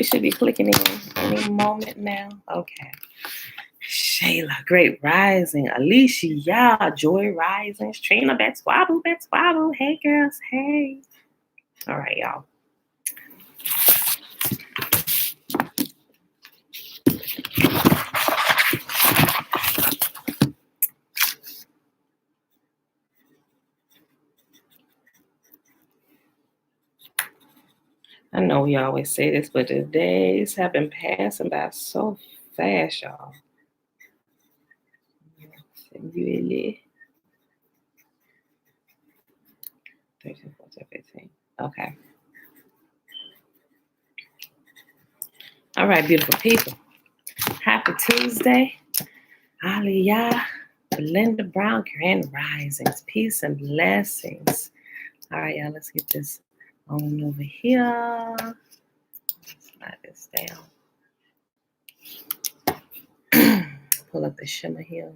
Baby should be clicking in any moment now. Okay. Shayla, Great Rising. Alicia, Joy Rising. Trina, Bets Wobble. Hey, girls. Hey. All right, y'all. I know we always say this, but the days have been passing by so fast, y'all. Really? 13, 14, 15. Okay. All right, beautiful people. Happy Tuesday. Aliyah, Belinda Brown, Grand Risings. Peace and blessings. All right, y'all, let's get this on over here. Slide this down. Pull up the shimmer here.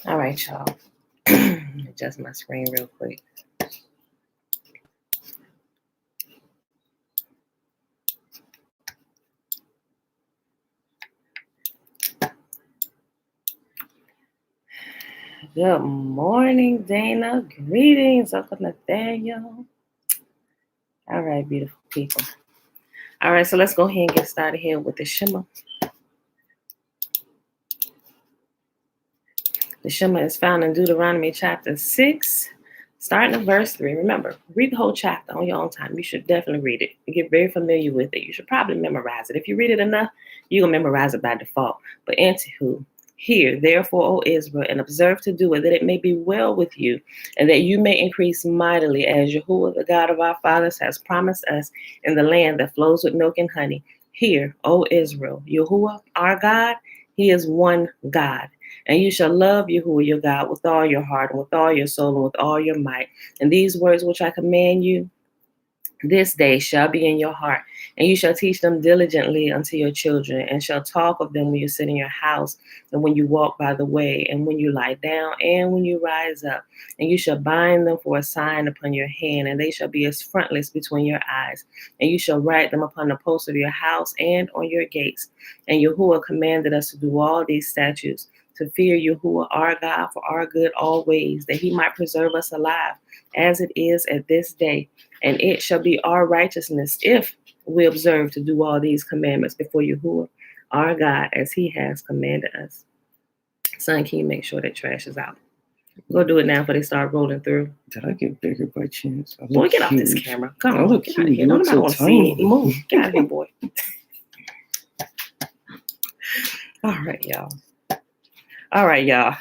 All right, y'all. Adjust my screen real quick. Good morning, Dana. Greetings, Uncle Nathaniel. All right, beautiful people. All right, so let's go ahead and get started here with the shimmer. The shimmer is found in Deuteronomy chapter 6, starting at verse 3. Remember, read the whole chapter on your own time. You should definitely read it. You get very familiar with it. You should probably memorize it. If you read it enough, you're going to memorize it by default. But anywho, hear, therefore, O Israel, and observe to do it, that it may be well with you, and that you may increase mightily, as Yahuwah, the God of our fathers, has promised us in the land that flows with milk and honey. Hear, O Israel, Yahuwah, our God, he is one God. And you shall love Yahuwah your God with all your heart and with all your soul and with all your might. And these words which I command you this day shall be in your heart, and you shall teach them diligently unto your children, and shall talk of them when you sit in your house, and when you walk by the way, and when you lie down, and when you rise up. And you shall bind them for a sign upon your hand, and they shall be as frontlets between your eyes. And you shall write them upon the posts of your house and on your gates. And Yahuwah commanded us to do all these statutes, to fear Yahuwah our God for our good always, that he might preserve us alive, as it is at this day. And it shall be our righteousness if we observe to do all these commandments before Yahuwah our God, as he has commanded us. Son, can you make sure that trash is out? Go do it now before they start rolling through. Did I get bigger by chance? Boy, get off this camera. Come on, get out of here. Nobody want to see it. Move. Get out of here, boy. All right, y'all.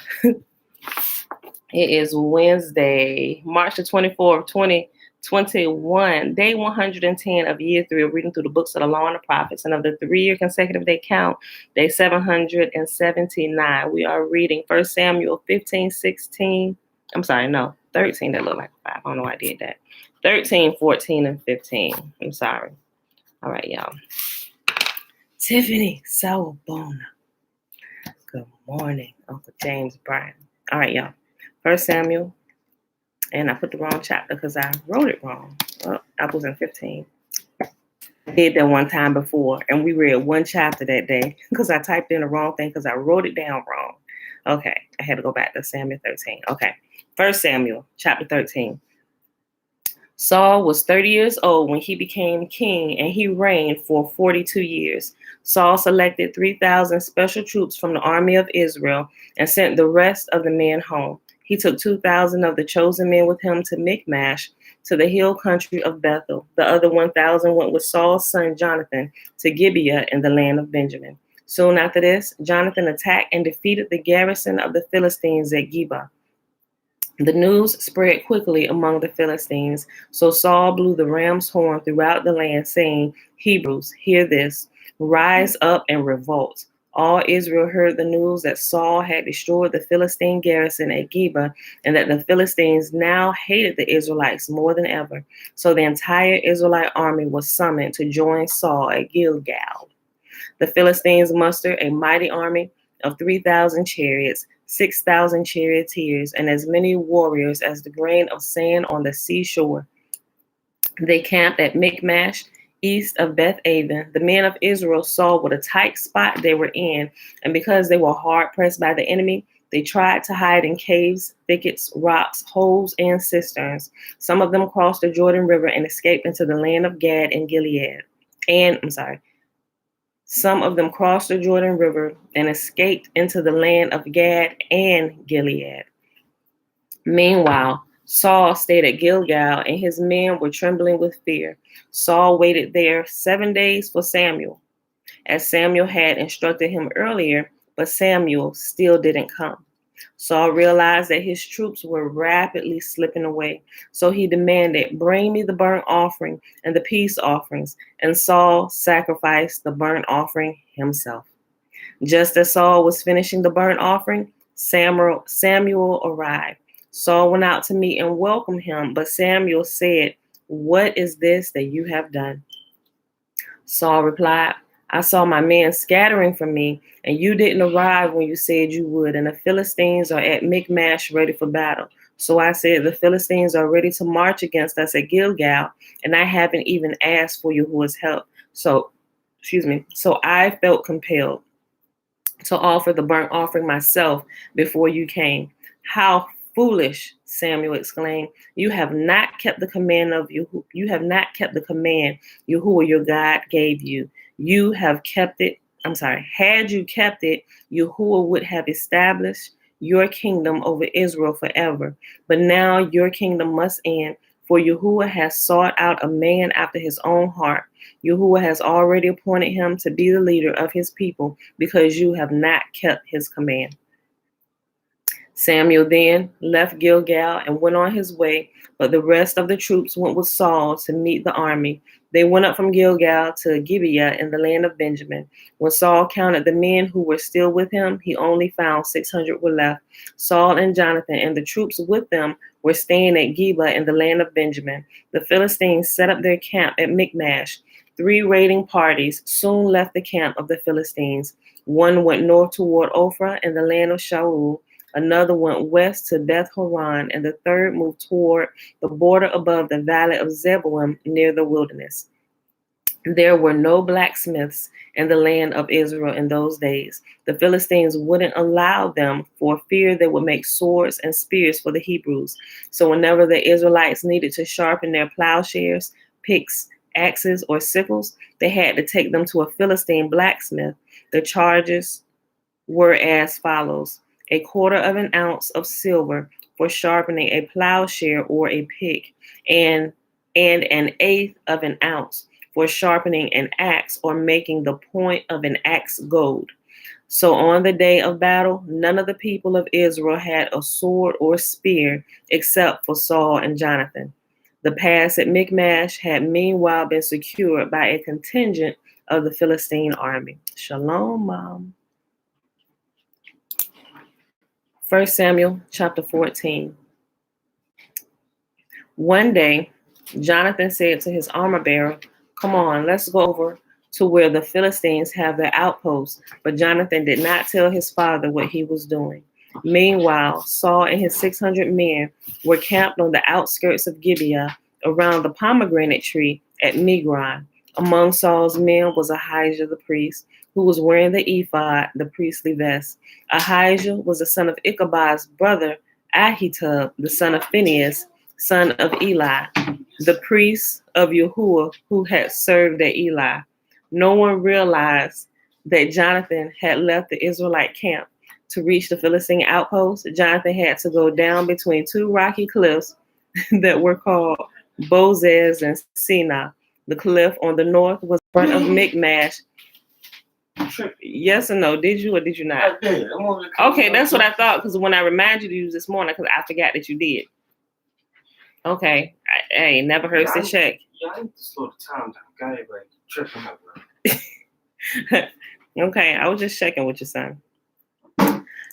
It is Wednesday, March the 24th, 2021, day 110 of year 3 of reading through the books of the law and the prophets. And of the 3-year consecutive day count, day 779. We are reading 1 Samuel 15, 16. I'm sorry, no, 13. That looked like 5. I don't know why I did that. 13, 14, and 15. I'm sorry. All right, y'all. Tiffany Sawabona. Good morning, Uncle James Bryan. All right, y'all. 1 Samuel, and I put the wrong chapter because I wrote it wrong. Well, I was in 15. I did that one time before, and we read one chapter that day because I typed in the wrong thing because I wrote it down wrong. Okay, I had to go back to Samuel 13. Okay, 1 Samuel, chapter 13. Saul was 30 years old when he became king, and he reigned for 42 years. Saul selected 3,000 special troops from the army of Israel and sent the rest of the men home. He took 2,000 of the chosen men with him to Michmash, to the hill country of Bethel. The other 1,000 went with Saul's son Jonathan to Gibeah in the land of Benjamin. Soon after this, Jonathan attacked and defeated the garrison of the Philistines at Geba. The news spread quickly among the Philistines, so Saul blew the ram's horn throughout the land, saying, Hebrews, hear this, rise up and revolt. All Israel heard the news that Saul had destroyed the Philistine garrison at Geba, and that the Philistines now hated the Israelites more than ever. So the entire Israelite army was summoned to join Saul at Gilgal. The Philistines mustered a mighty army of 3,000 chariots, 6,000 charioteers, and as many warriors as the grain of sand on the seashore. They camped at Michmash, east of Beth Aven. The men of Israel saw what a tight spot they were in, and because they were hard pressed by the enemy, they tried to hide in caves, thickets, rocks, holes, and cisterns. Some of them crossed the Jordan River and escaped into the land of Gad and Gilead. Some of them crossed the Jordan River and escaped into the land of Gad and Gilead. Meanwhile, Saul stayed at Gilgal, and his men were trembling with fear. Saul waited there 7 days for Samuel, as Samuel had instructed him earlier, but Samuel still didn't come. Saul realized that his troops were rapidly slipping away, so he demanded, "Bring me the burnt offering and the peace offerings," and Saul sacrificed the burnt offering himself. Just as Saul was finishing the burnt offering, Samuel arrived. Saul went out to meet and welcome him, but Samuel said, "What is this that you have done?" Saul replied, "I saw my men scattering from me, and you didn't arrive when you said you would, and the Philistines are at Michmash ready for battle. So I said, the Philistines are ready to march against us at Gilgal, and I haven't even asked for Yahuwah's help. So I felt compelled to offer the burnt offering myself before you came." "How foolish," Samuel exclaimed. You have not kept the command Yahuwah your God gave you. Had you kept it, Yahuwah would have established your kingdom over Israel forever. But now your kingdom must end, for Yahuwah has sought out a man after his own heart. Yahuwah has already appointed him to be the leader of his people because you have not kept his command." Samuel then left Gilgal and went on his way, but the rest of the troops went with Saul to meet the army. They went up from Gilgal to Gibeah in the land of Benjamin. When Saul counted the men who were still with him, he only found 600 were left. Saul and Jonathan and the troops with them were staying at Geba in the land of Benjamin. The Philistines set up their camp at Michmash. 3 raiding parties soon left the camp of the Philistines. One went north toward Ophrah in the land of Shaul. Another went west to Beth Horon, and the third moved toward the border above the valley of Zebulun near the wilderness. There were no blacksmiths in the land of Israel in those days. The Philistines wouldn't allow them for fear they would make swords and spears for the Hebrews. So whenever the Israelites needed to sharpen their plowshares, picks, axes, or sickles, they had to take them to a Philistine blacksmith. The charges were as follows: 1/4 ounce of silver for sharpening a plowshare or a pick, and 1/8 ounce for sharpening an axe or making the point of an axe gold. So on the day of battle, none of the people of Israel had a sword or spear except for Saul and Jonathan. The pass at Michmash had meanwhile been secured by a contingent of the Philistine army. Shalom, Mom. 1 Samuel chapter 14. One day, Jonathan said to his armor bearer, "Come on, let's go over to where the Philistines have their outposts." But Jonathan did not tell his father what he was doing. Meanwhile, Saul and his 600 men were camped on the outskirts of Gibeah around the pomegranate tree at Migron. Among Saul's men was Ahijah the priest, who was wearing the ephod, the priestly vest. Ahijah was the son of Ichabod's brother, Ahitub, the son of Phinehas, son of Eli, the priest of Yahuwah who had served at Eli. No one realized that Jonathan had left the Israelite camp. To reach the Philistine outpost, Jonathan had to go down between 2 rocky cliffs that were called Bozez and Sina. The cliff on the north was in front of Michmash. Yes or no? Did you or did you not? I did. Okay, that's what I thought, because when I reminded you this morning, because I forgot that you did. Okay, I ain't never hurts to check. Yeah, I need to slow the time down. Guy, like tripping up. Okay, I was just checking with your son.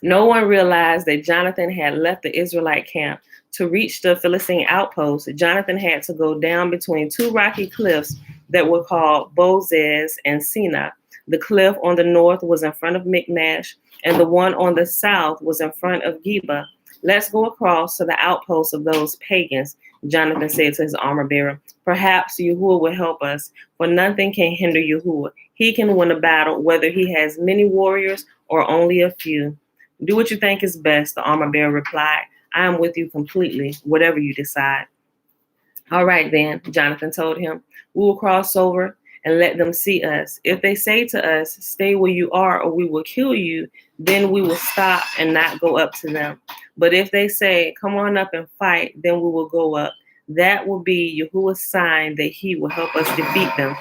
No one realized that Jonathan had left the Israelite camp. To reach the Philistine outpost, Jonathan had to go down between two rocky cliffs that were called Bozez and Sina. The cliff on the north was in front of Michmash, and the one on the south was in front of Geba. Let's go across to the outpost of those pagans, Jonathan said to his armor bearer. Perhaps Yahuwah will help us, for nothing can hinder Yahuwah. He can win a battle, whether he has many warriors or only a few. Do what you think is best, the armor bearer replied. I am with you completely, whatever you decide. All right, then, Jonathan told him. We will cross over and let them see us. If they say to us, stay where you are or we will kill you, then we will stop and not go up to them. But if they say, come on up and fight, then we will go up. That will be Yahuwah's sign that he will help us defeat them.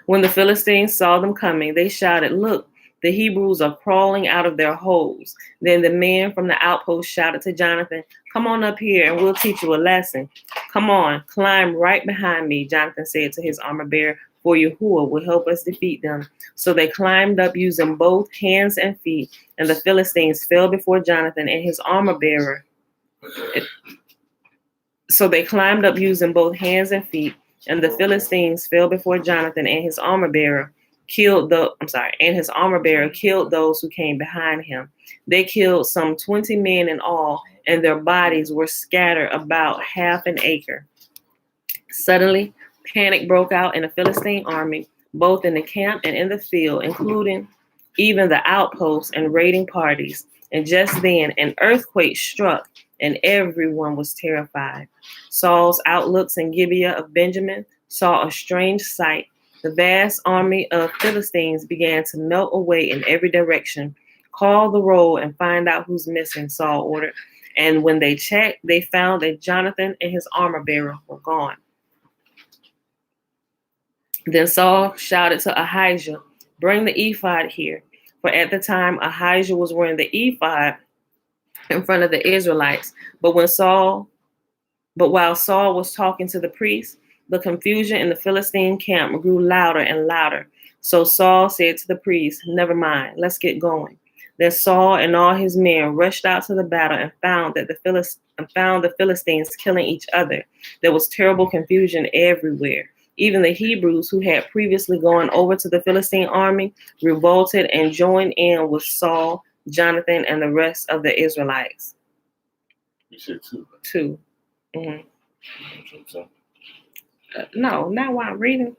When the Philistines saw them coming, they shouted, look, the Hebrews are crawling out of their holes. Then the men from the outpost shouted to Jonathan, come on up here and we'll teach you a lesson. Come on, climb right behind me, Jonathan said to his armor bearer, for Yahuwah will help us defeat them. So they climbed up using both hands and feet, and the Philistines fell before Jonathan and his armor bearer. So they climbed up using both hands and feet, and the Philistines fell before Jonathan and his armor bearer killed those who came behind him. They killed some 20 men in all, and their bodies were scattered about half an acre. Suddenly, panic broke out in the Philistine army, both in the camp and in the field, including even the outposts and raiding parties. And just then, an earthquake struck, and everyone was terrified. Saul's outlooks in Gibeah of Benjamin saw a strange sight. The vast army of Philistines began to melt away in every direction. Call the roll and find out who's missing, Saul ordered. And when they checked, they found that Jonathan and his armor bearer were gone. Then Saul shouted to Ahijah, bring the ephod here. For at the time, Ahijah was wearing the ephod in front of the Israelites. But while Saul was talking to the priests, the confusion in the Philistine camp grew louder and louder. So Saul said to the priests, never mind, let's get going. Then Saul and all his men rushed out to the battle and found the Philistines killing each other. There was terrible confusion everywhere. Even the Hebrews, who had previously gone over to the Philistine army, revolted and joined in with Saul, Jonathan, and the rest of the Israelites. You said two. Two. Mm-hmm. No, not while I'm reading.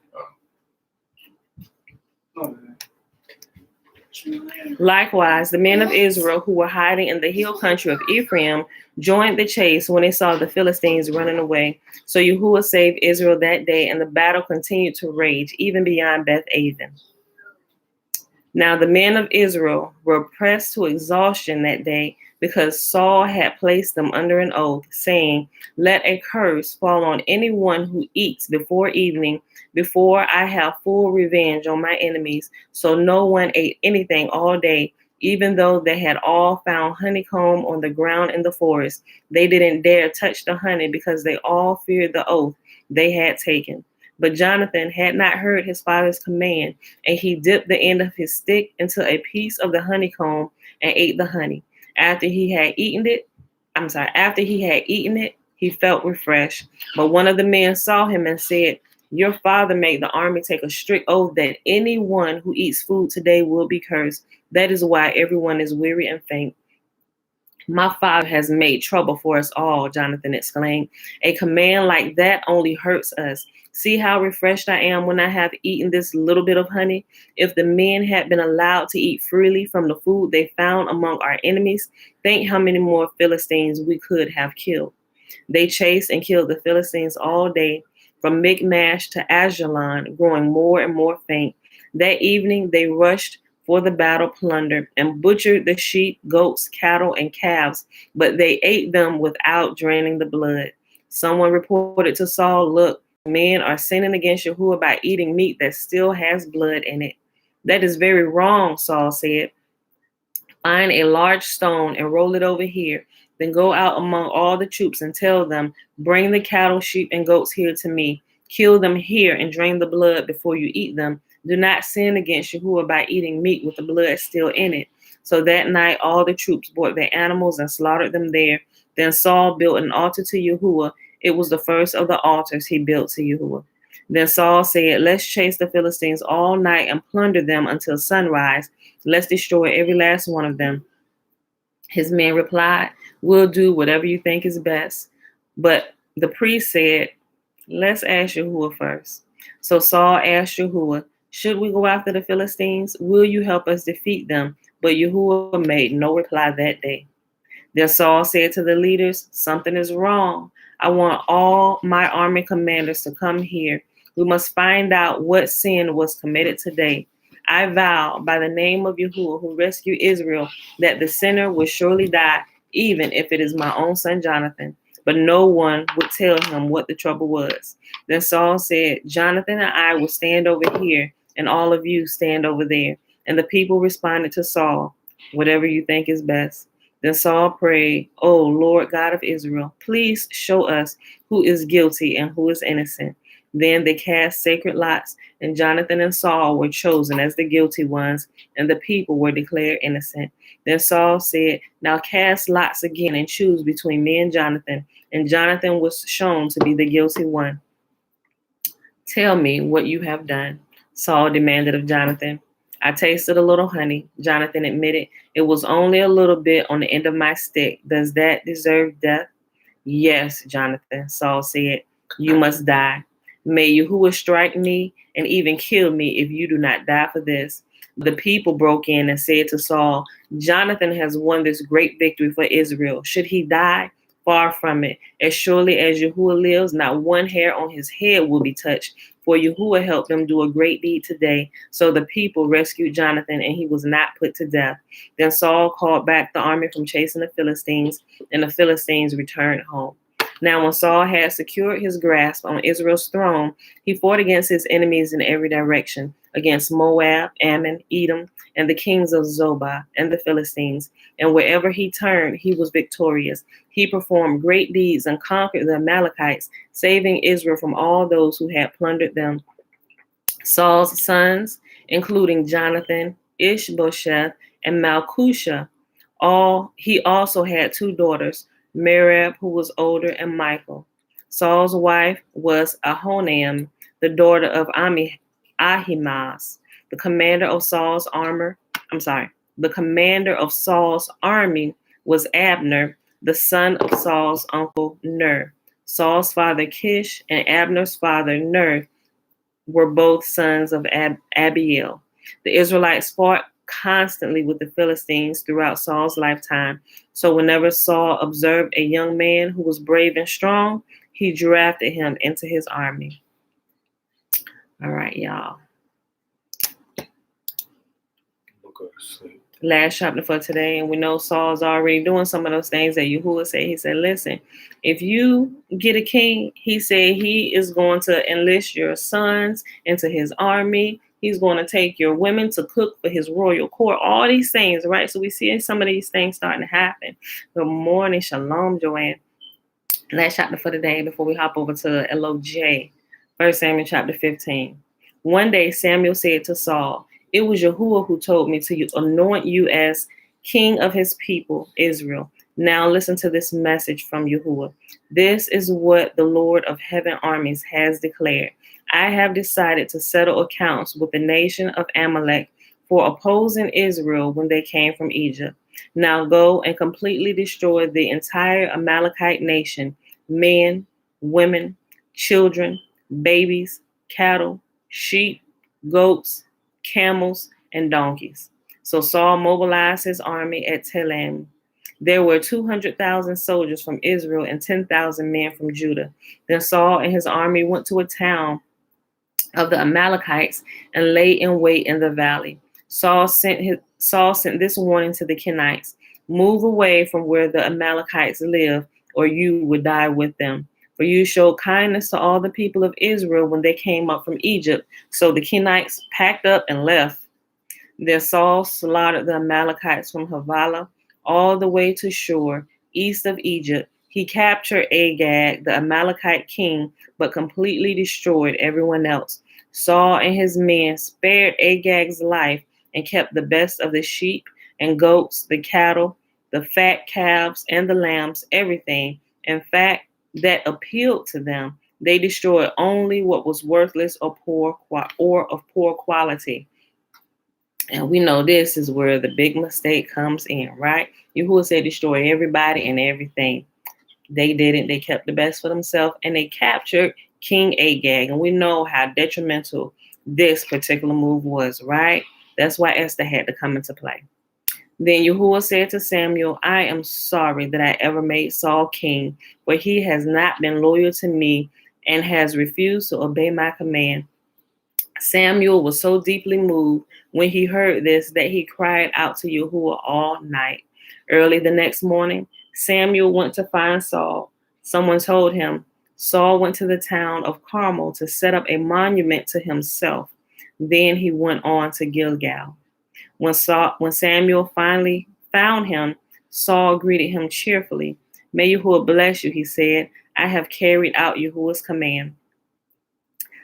Likewise, the men of Israel who were hiding in the hill country of Ephraim joined the chase when they saw the Philistines running away. So Yahuwah saved Israel that day, and the battle continued to rage even beyond Beth-aven. Now the men of Israel were pressed to exhaustion that day because Saul had placed them under an oath, saying, let a curse fall on anyone who eats before evening, before I have full revenge on my enemies. So no one ate anything all day, even though they had all found honeycomb on the ground in the forest. They didn't dare touch the honey because they all feared the oath they had taken. But Jonathan had not heard his father's command, and he dipped the end of his stick into a piece of the honeycomb and ate the honey. After he had eaten it, he felt refreshed. But one of the men saw him and said, your father made the army take a strict oath that anyone who eats food today will be cursed. That is why everyone is weary and faint. My father has made trouble for us all, Jonathan exclaimed. A command like that only hurts us. See how refreshed I am when I have eaten this little bit of honey? If the men had been allowed to eat freely from the food they found among our enemies, think how many more Philistines we could have killed. They chased and killed the Philistines all day, from Michmash to Ajalon, growing more and more faint. That evening they rushed for the battle plunder and butchered the sheep, goats, cattle, and calves, but they ate them without draining the blood. Someone reported to Saul, look, men are sinning against Yahuwah by eating meat that still has blood in it. That is very wrong, Saul said. Find a large stone and roll it over here. Then go out among all the troops and tell them, bring the cattle, sheep, and goats here to me. Kill them here and drain the blood before you eat them. Do not sin against Yahuwah by eating meat with the blood still in it. So that night all the troops brought their animals and slaughtered them there. Then Saul built an altar to Yahuwah. It was the first of the altars he built to Yahuwah. Then Saul said, let's chase the Philistines all night and plunder them until sunrise. Let's destroy every last one of them. His men replied, we'll do whatever you think is best. But the priest said, let's ask Yahuwah first. So Saul asked Yahuwah, should we go after the Philistines? Will you help us defeat them? But Yahuwah made no reply that day. Then Saul said to the leaders, something is wrong. I want all my army commanders to come here. We must find out what sin was committed today. I vow by the name of Yahuwah who rescued Israel that the sinner will surely die, even if it is my own son Jonathan. But no one would tell him what the trouble was. Then Saul said, Jonathan and I will stand over here, and all of you stand over there. And the people responded to Saul, whatever you think is best. Then Saul prayed, O Lord God of Israel, please show us who is guilty and who is innocent. Then they cast sacred lots, and Jonathan and Saul were chosen as the guilty ones, and the people were declared innocent. Then Saul said, now cast lots again and choose between me and Jonathan. And Jonathan was shown to be the guilty one. Tell me what you have done, Saul demanded of Jonathan. I tasted a little honey, Jonathan admitted. It was only a little bit on the end of my stick. Does that deserve death? Yes, Jonathan, Saul said. You must die. May Yahuwah strike me and even kill me if you do not die for this. The people broke in and said to Saul, Jonathan has won this great victory for Israel. Should he die? Far from it. As surely as Yahuwah lives, not one hair on his head will be touched. For Yahuwah helped them do a great deed today. So the people rescued Jonathan, and he was not put to death. Then Saul called back the army from chasing the Philistines, and the Philistines returned home. Now, when Saul had secured his grasp on Israel's throne, he fought against his enemies in every direction, against Moab, Ammon, Edom, and the kings of Zobah and the Philistines. And wherever he turned, he was victorious. He performed great deeds and conquered the Amalekites, saving Israel from all those who had plundered them. Saul's sons, including Jonathan, Ishbosheth, and Malchusha, he also had two daughters, Merab, who was older, and Michal. Saul's wife was Ahinoam, the daughter of Ahimaaz. The commander of Saul's army was Abner, the son of Saul's uncle Ner. Saul's father Kish and Abner's father Ner were both sons of Abiel. The Israelites fought constantly with the Philistines throughout Saul's lifetime. So whenever Saul observed a young man who was brave and strong, he drafted him into his army. All right, y'all. Last chapter for today, and we know Saul's already doing some of those things that Yahuwah said. He said, listen, if you get a king, he said he is going to enlist your sons into his army. He's going to take your women to cook for his royal court. All these things, right? So we see some of these things starting to happen. Good morning. Shalom, Joanne. Last chapter for the day before we hop over to LOJ. 1 Samuel chapter 15. One day Samuel said to Saul, it was Yahuwah who told me to anoint you as king of his people, Israel. Now listen to this message from Yahuwah. This is what the Lord of heaven armies has declared. I have decided to settle accounts with the nation of Amalek for opposing Israel when they came from Egypt. Now go and completely destroy the entire Amalekite nation, men, women, children, babies, cattle, sheep, goats, camels, and donkeys. So Saul mobilized his army at Telaim. There were 200,000 soldiers from Israel and 10,000 men from Judah. Then Saul and his army went to a town of the Amalekites and lay in wait in the valley. Saul sent this warning to the Kenites: move away from where the Amalekites live, or you would die with them. For you showed kindness to all the people of Israel when they came up from Egypt. So the Kenites packed up and left. Then Saul slaughtered the Amalekites from Havilah all the way to Shur, east of Egypt. He captured Agag, the Amalekite king, but completely destroyed everyone else. Saul and his men spared Agag's life and kept the best of the sheep and goats, the cattle, the fat calves, and the lambs, everything, in fact, that appealed to them. They destroyed only what was worthless or of poor quality. And we know this is where the big mistake comes in, right? Yahuwah said destroy everybody and everything. They didn't. They kept the best for themselves, and they captured King Agag. And we know how detrimental this particular move was, right? That's why Esther had to come into play. Then Yahuwah said to Samuel, I am sorry that I ever made Saul king, for he has not been loyal to me and has refused to obey my command. Samuel was so deeply moved when he heard this that he cried out to Yahuwah all night. Early the next morning, Samuel went to find Saul. Someone told him Saul went to the town of Carmel to set up a monument to himself. Then he went on to Gilgal. When Samuel finally found him, Saul greeted him cheerfully. May Yahuwah bless you, he said. I have carried out Yahuwah's command.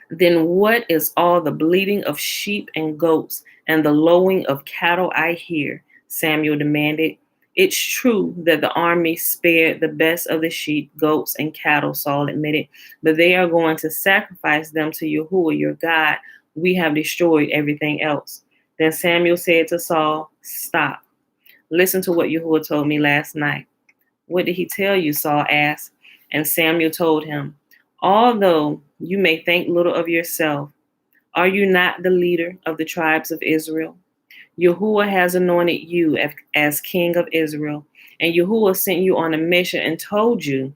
Then what is all the bleating of sheep and goats and the lowing of cattle I hear? Samuel demanded. It's true that the army spared the best of the sheep, goats, and cattle, Saul admitted, but they are going to sacrifice them to Yahuwah, your God. We have destroyed everything else. Then Samuel said to Saul, stop. Listen to what Yahuwah told me last night. What did he tell you? Saul asked. And Samuel told him, although you may think little of yourself, are you not the leader of the tribes of Israel? Yahuwah has anointed you as king of Israel, and Yahuwah sent you on a mission and told you,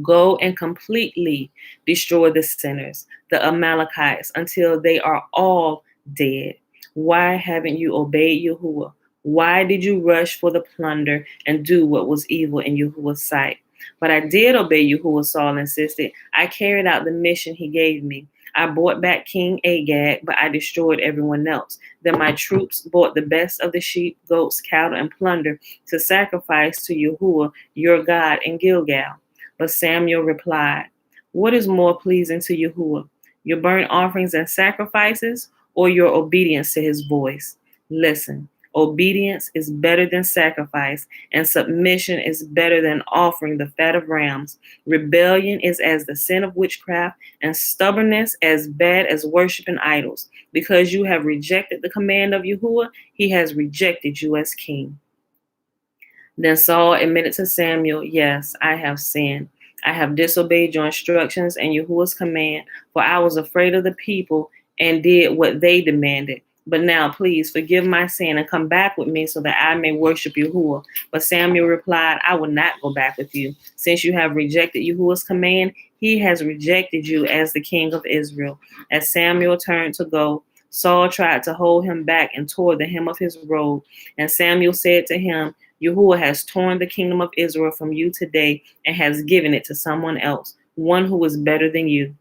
go and completely destroy the sinners, the Amalekites, until they are all dead. Why haven't you obeyed Yahuwah? Why did you rush for the plunder and do what was evil in Yahuwah's sight? But I did obey Yahuwah, Saul insisted. I carried out the mission he gave me. I brought back King Agag, but I destroyed everyone else. Then my troops brought the best of the sheep, goats, cattle, and plunder to sacrifice to Yahuwah, your God, in Gilgal. But Samuel replied, what is more pleasing to Yahuwah, your burnt offerings and sacrifices, or your obedience to his voice? Listen, obedience is better than sacrifice, and submission is better than offering the fat of rams. Rebellion is as the sin of witchcraft, and stubbornness as bad as worshiping idols. Because you have rejected the command of Yahuwah, he has rejected you as king. Then Saul admitted to Samuel, yes, I have sinned. I have disobeyed your instructions and Yahuwah's command, for I was afraid of the people and did what they demanded. But now, please forgive my sin and come back with me so that I may worship Yahuwah. But Samuel replied, I will not go back with you. Since you have rejected Yahuwah's command, he has rejected you as the king of Israel. As Samuel turned to go, Saul tried to hold him back and tore the hem of his robe. And Samuel said to him, Yahuwah has torn the kingdom of Israel from you today and has given it to someone else, one who is better than you.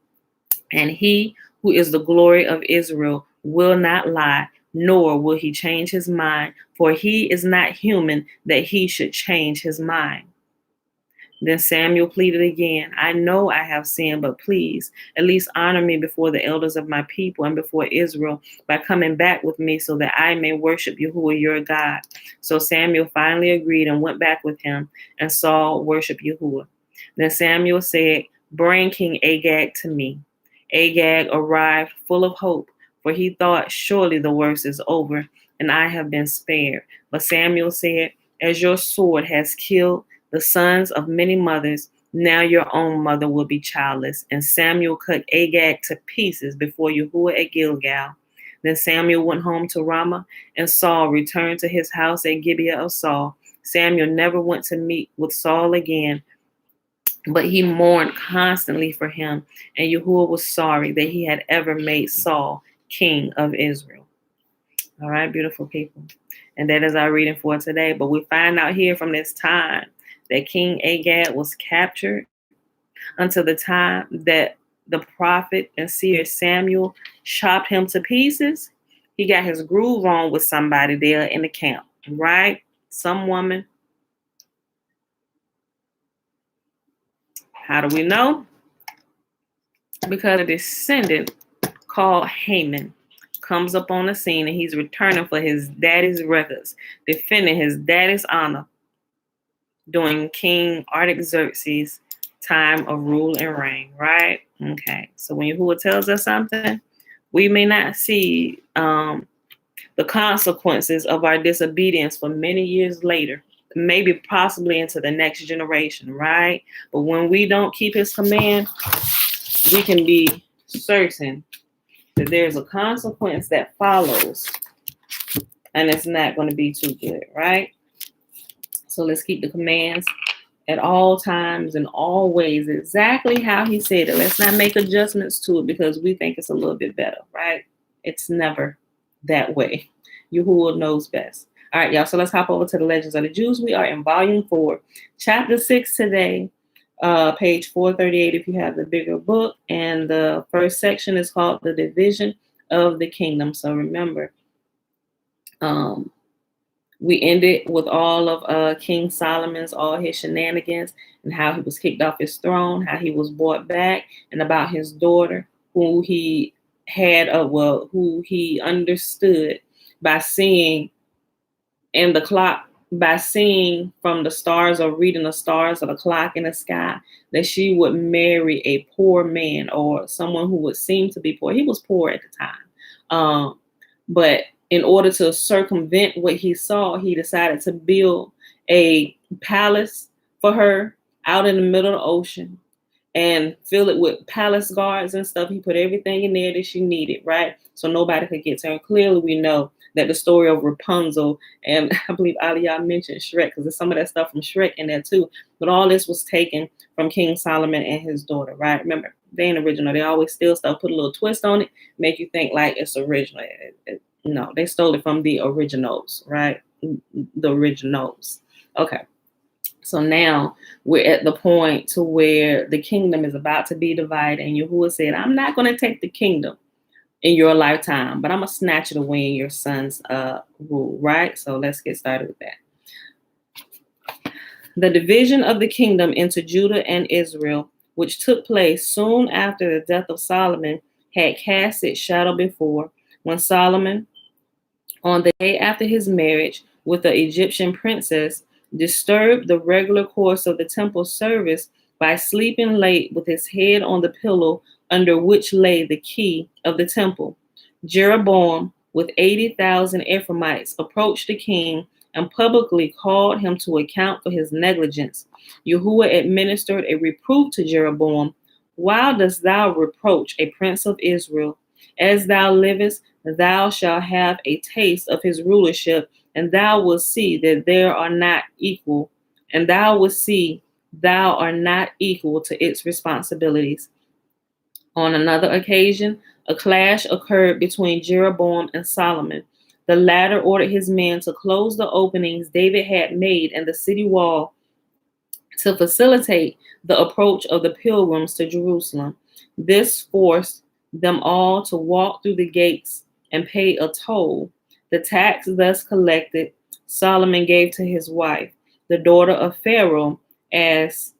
And he who is the glory of Israel will not lie, nor will he change his mind, for he is not human that he should change his mind. Then Samuel pleaded again, I know I have sinned, but please, at least honor me before the elders of my people and before Israel by coming back with me so that I may worship Yahuwah your God. So Samuel finally agreed and went back with him, and Saul worshiped Yahuwah. Then Samuel said, bring King Agag to me. Agag arrived full of hope, for he thought, surely the worst is over, and I have been spared. But Samuel said, as your sword has killed the sons of many mothers, now your own mother will be childless. And Samuel cut Agag to pieces before Yahuwah at Gilgal. Then Samuel went home to Ramah, and Saul returned to his house at Gibeah of Saul. Samuel never went to meet with Saul again, but he mourned constantly for him, and Yahuwah was sorry that he had ever made Saul king of Israel. All right, beautiful people. And that is our reading for today. But we find out here from this time that King Agag was captured until the time that the prophet and seer Samuel chopped him to pieces. He got his groove on with somebody there in the camp, right? Some woman. How do we know? Because a descendant called Haman comes up on the scene, and he's returning for his daddy's records, defending his daddy's honor during King Artaxerxes' time of rule and reign, right? Okay, so when Yahuwah tells us something, we may not see the consequences of our disobedience for many years later, maybe possibly into the next generation, right? But when we don't keep his command, we can be certain that there's a consequence that follows, and it's not going to be too good, right? So let's keep the commands at all times and always exactly how he said it. Let's not make adjustments to it because we think it's a little bit better, right? It's never that way. Yahuwah knows best. All right, y'all. So let's hop over to the Legends of the Jews. We are in volume 4, chapter 6 today, page 438 if you have the bigger book. And the first section is called The Division of the Kingdom. So remember, we ended with all of King Solomon's, all his shenanigans, and how he was kicked off his throne, how he was brought back, and about his daughter, who he had, who he understood by seeing in the clock, by seeing from the stars or reading the stars of the clock in the sky, that she would marry a poor man or someone who would seem to be poor. He was poor at the time. But in order to circumvent what he saw, he decided to build a palace for her out in the middle of the ocean and fill it with palace guards and stuff. He put everything in there that she needed, right? So nobody could get to her. Clearly, we know that the story of Rapunzel, and I believe Aliyah mentioned Shrek, because there's some of that stuff from Shrek in there too. But all this was taken from King Solomon and his daughter, right? Remember, they ain't original. They always steal stuff, put a little twist on it, make you think like it's original. No, they stole it from the originals, right? The originals. Okay. So now we're at the point to where the kingdom is about to be divided, and Yahuwah said, I'm not going to take the kingdom in your lifetime, but I'm going to snatch it away in your son's rule, right? So let's get started with that. The division of the kingdom into Judah and Israel, which took place soon after the death of Solomon, had cast its shadow before, when Solomon, on the day after his marriage with the Egyptian princess, disturbed the regular course of the temple service by sleeping late with his head on the pillow under which lay the key of the temple. Jeroboam, with 80,000 Ephraimites, approached the king and publicly called him to account for his negligence. Yahuwah administered a reproof to Jeroboam. Why dost thou reproach a prince of Israel? As thou livest, thou shalt have a taste of his rulership, and thou wilt see that there are not equal, and thou wilt see thou art not equal to its responsibilities. On another occasion, a clash occurred between Jeroboam and Solomon. The latter ordered his men to close the openings David had made in the city wall to facilitate the approach of the pilgrims to Jerusalem. This forced them all to walk through the gates and pay a toll. The tax thus collected, Solomon gave to his wife, the daughter of Pharaoh, as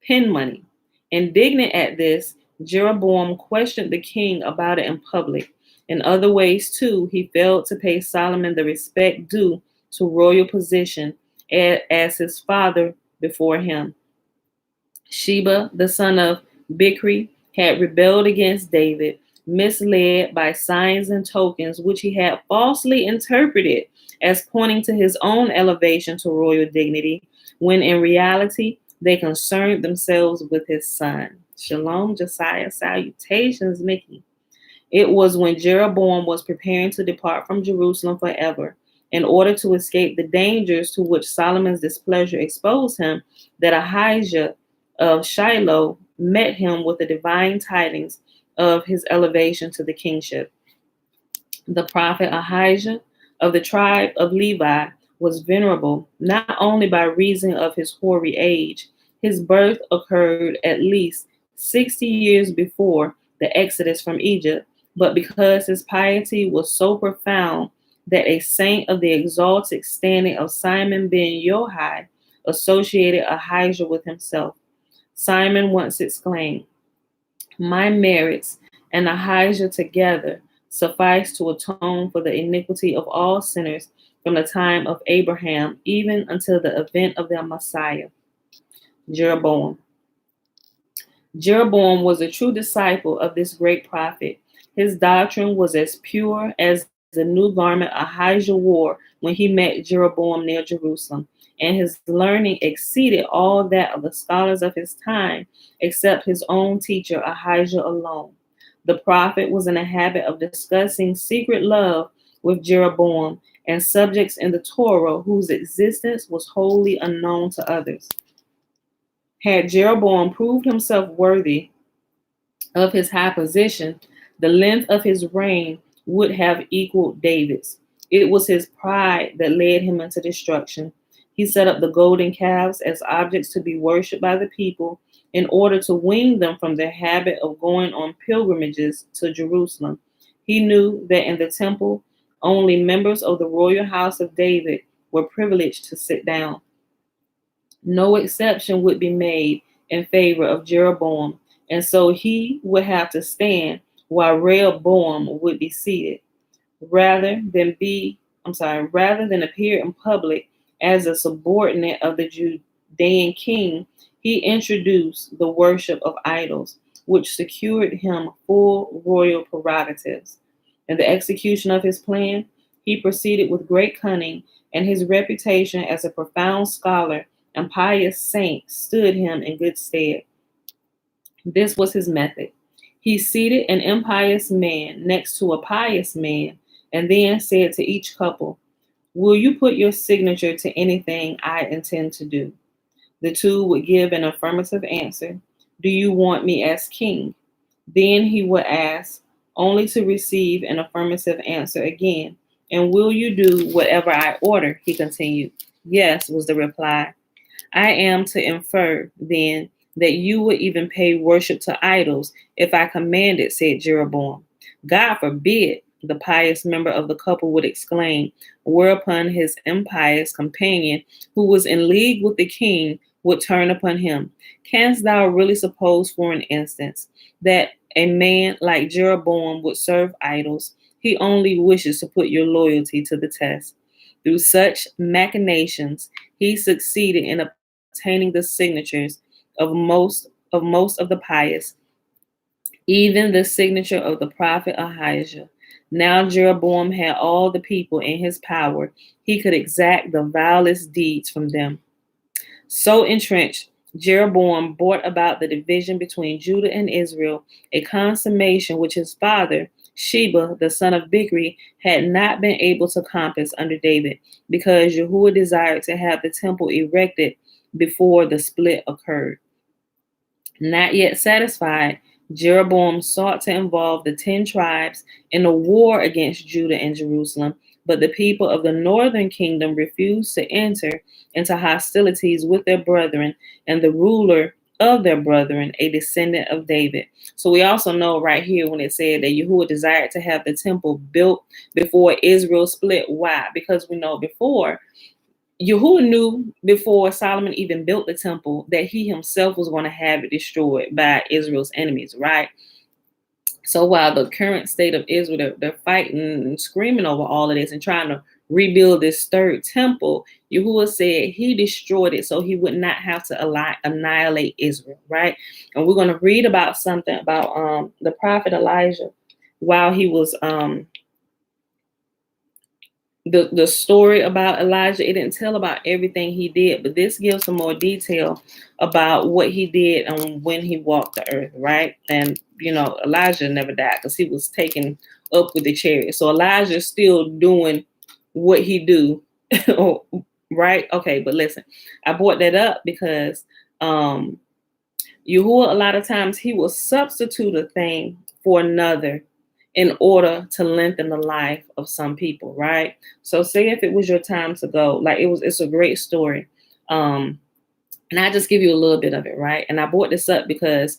pin money. Indignant at this, Jeroboam questioned the king about it in public. In other ways, too, he failed to pay Solomon the respect due to royal position as his father before him. Sheba, the son of Bichri, had rebelled against David, misled by signs and tokens which he had falsely interpreted as pointing to his own elevation to royal dignity, when in reality they concerned themselves with his son. Shalom, Josiah. Salutations, Mickey. It was when Jeroboam was preparing to depart from Jerusalem forever, in order to escape the dangers to which Solomon's displeasure exposed him, that Ahijah of Shiloh met him with the divine tidings of his elevation to the kingship. The prophet Ahijah of the tribe of Levi was venerable, not only by reason of his hoary age. His birth occurred at least 60 years before the exodus from Egypt, but because his piety was so profound that a saint of the exalted standing of Simon ben Yohai associated Ahijah with himself. Simon once exclaimed, "My merits and Ahijah together suffice to atone for the iniquity of all sinners from the time of Abraham even until the event of their Messiah." Jeroboam. Jeroboam was a true disciple of this great prophet. His doctrine was as pure as the new garment Ahijah wore when he met Jeroboam near Jerusalem, and his learning exceeded all that of the scholars of his time, except his own teacher Ahijah alone. The prophet was in the habit of discussing secret love with Jeroboam and subjects in the Torah whose existence was wholly unknown to others. Had Jeroboam proved himself worthy of his high position, the length of his reign would have equaled David's. It was his pride that led him into destruction. He set up the golden calves as objects to be worshipped by the people in order to wean them from their habit of going on pilgrimages to Jerusalem. He knew that in the temple, only members of the royal house of David were privileged to sit down. No exception would be made in favor of Jeroboam, and so he would have to stand while Rehoboam would be seated. Rather than appear in public as a subordinate of the Judean king, he introduced the worship of idols, which secured him full royal prerogatives. In the execution of his plan, he proceeded with great cunning, and his reputation as a profound scholar and pious saint stood him in good stead. This was his method. He seated an impious man next to a pious man and then said to each couple, "Will you put your signature to anything I intend to do?" The two would give an affirmative answer. "Do you want me as king?" Then he would ask, only to receive an affirmative answer again. "And will you do whatever I order?" he continued. "Yes," was the reply. "I am to infer, then, that you would even pay worship to idols if I commanded," said Jeroboam. "God forbid," the pious member of the couple would exclaim, whereupon his impious companion, who was in league with the king, would turn upon him. "Canst thou really suppose for an instance that a man like Jeroboam would serve idols? He only wishes to put your loyalty to the test." Through such machinations, he succeeded in obtaining the signatures of most of the pious, even the signature of the prophet Ahijah. Now Jeroboam had all the people in his power. He could exact the vilest deeds from them. So entrenched, Jeroboam brought about the division between Judah and Israel, a consummation which his father, Sheba, the son of Bichri, had not been able to compass under David, because Yahuwah desired to have the temple erected before the split occurred. Not yet satisfied, Jeroboam sought to involve the 10 tribes in a war against Judah and Jerusalem, but the people of the northern kingdom refused to enter into hostilities with their brethren and the ruler of their brethren, a descendant of David. So we also know right here when it said that Yahuwah desired to have the temple built before Israel split. Why? Because we know Yahuwah knew before Solomon even built the temple that he himself was going to have it destroyed by Israel's enemies, right? So while the current state of Israel, they're fighting and screaming over all of this and trying to rebuild this third temple, Yahuwah said he destroyed it so he would not have to annihilate Israel, right? And we're going to read about something about the prophet Elijah while he was the story about Elijah. It didn't tell about everything he did, but this gives some more detail about what he did and when he walked the earth, right? And Elijah never died because he was taken up with the chariot. So Elijah's still doing what he do, right? Okay, but listen, I brought that up because Yahuwah, a lot of times he will substitute a thing for another in order to lengthen the life of some people, right? So say if it was your time to go, like it's a great story. And I just give you a little bit of it, right? And I brought this up because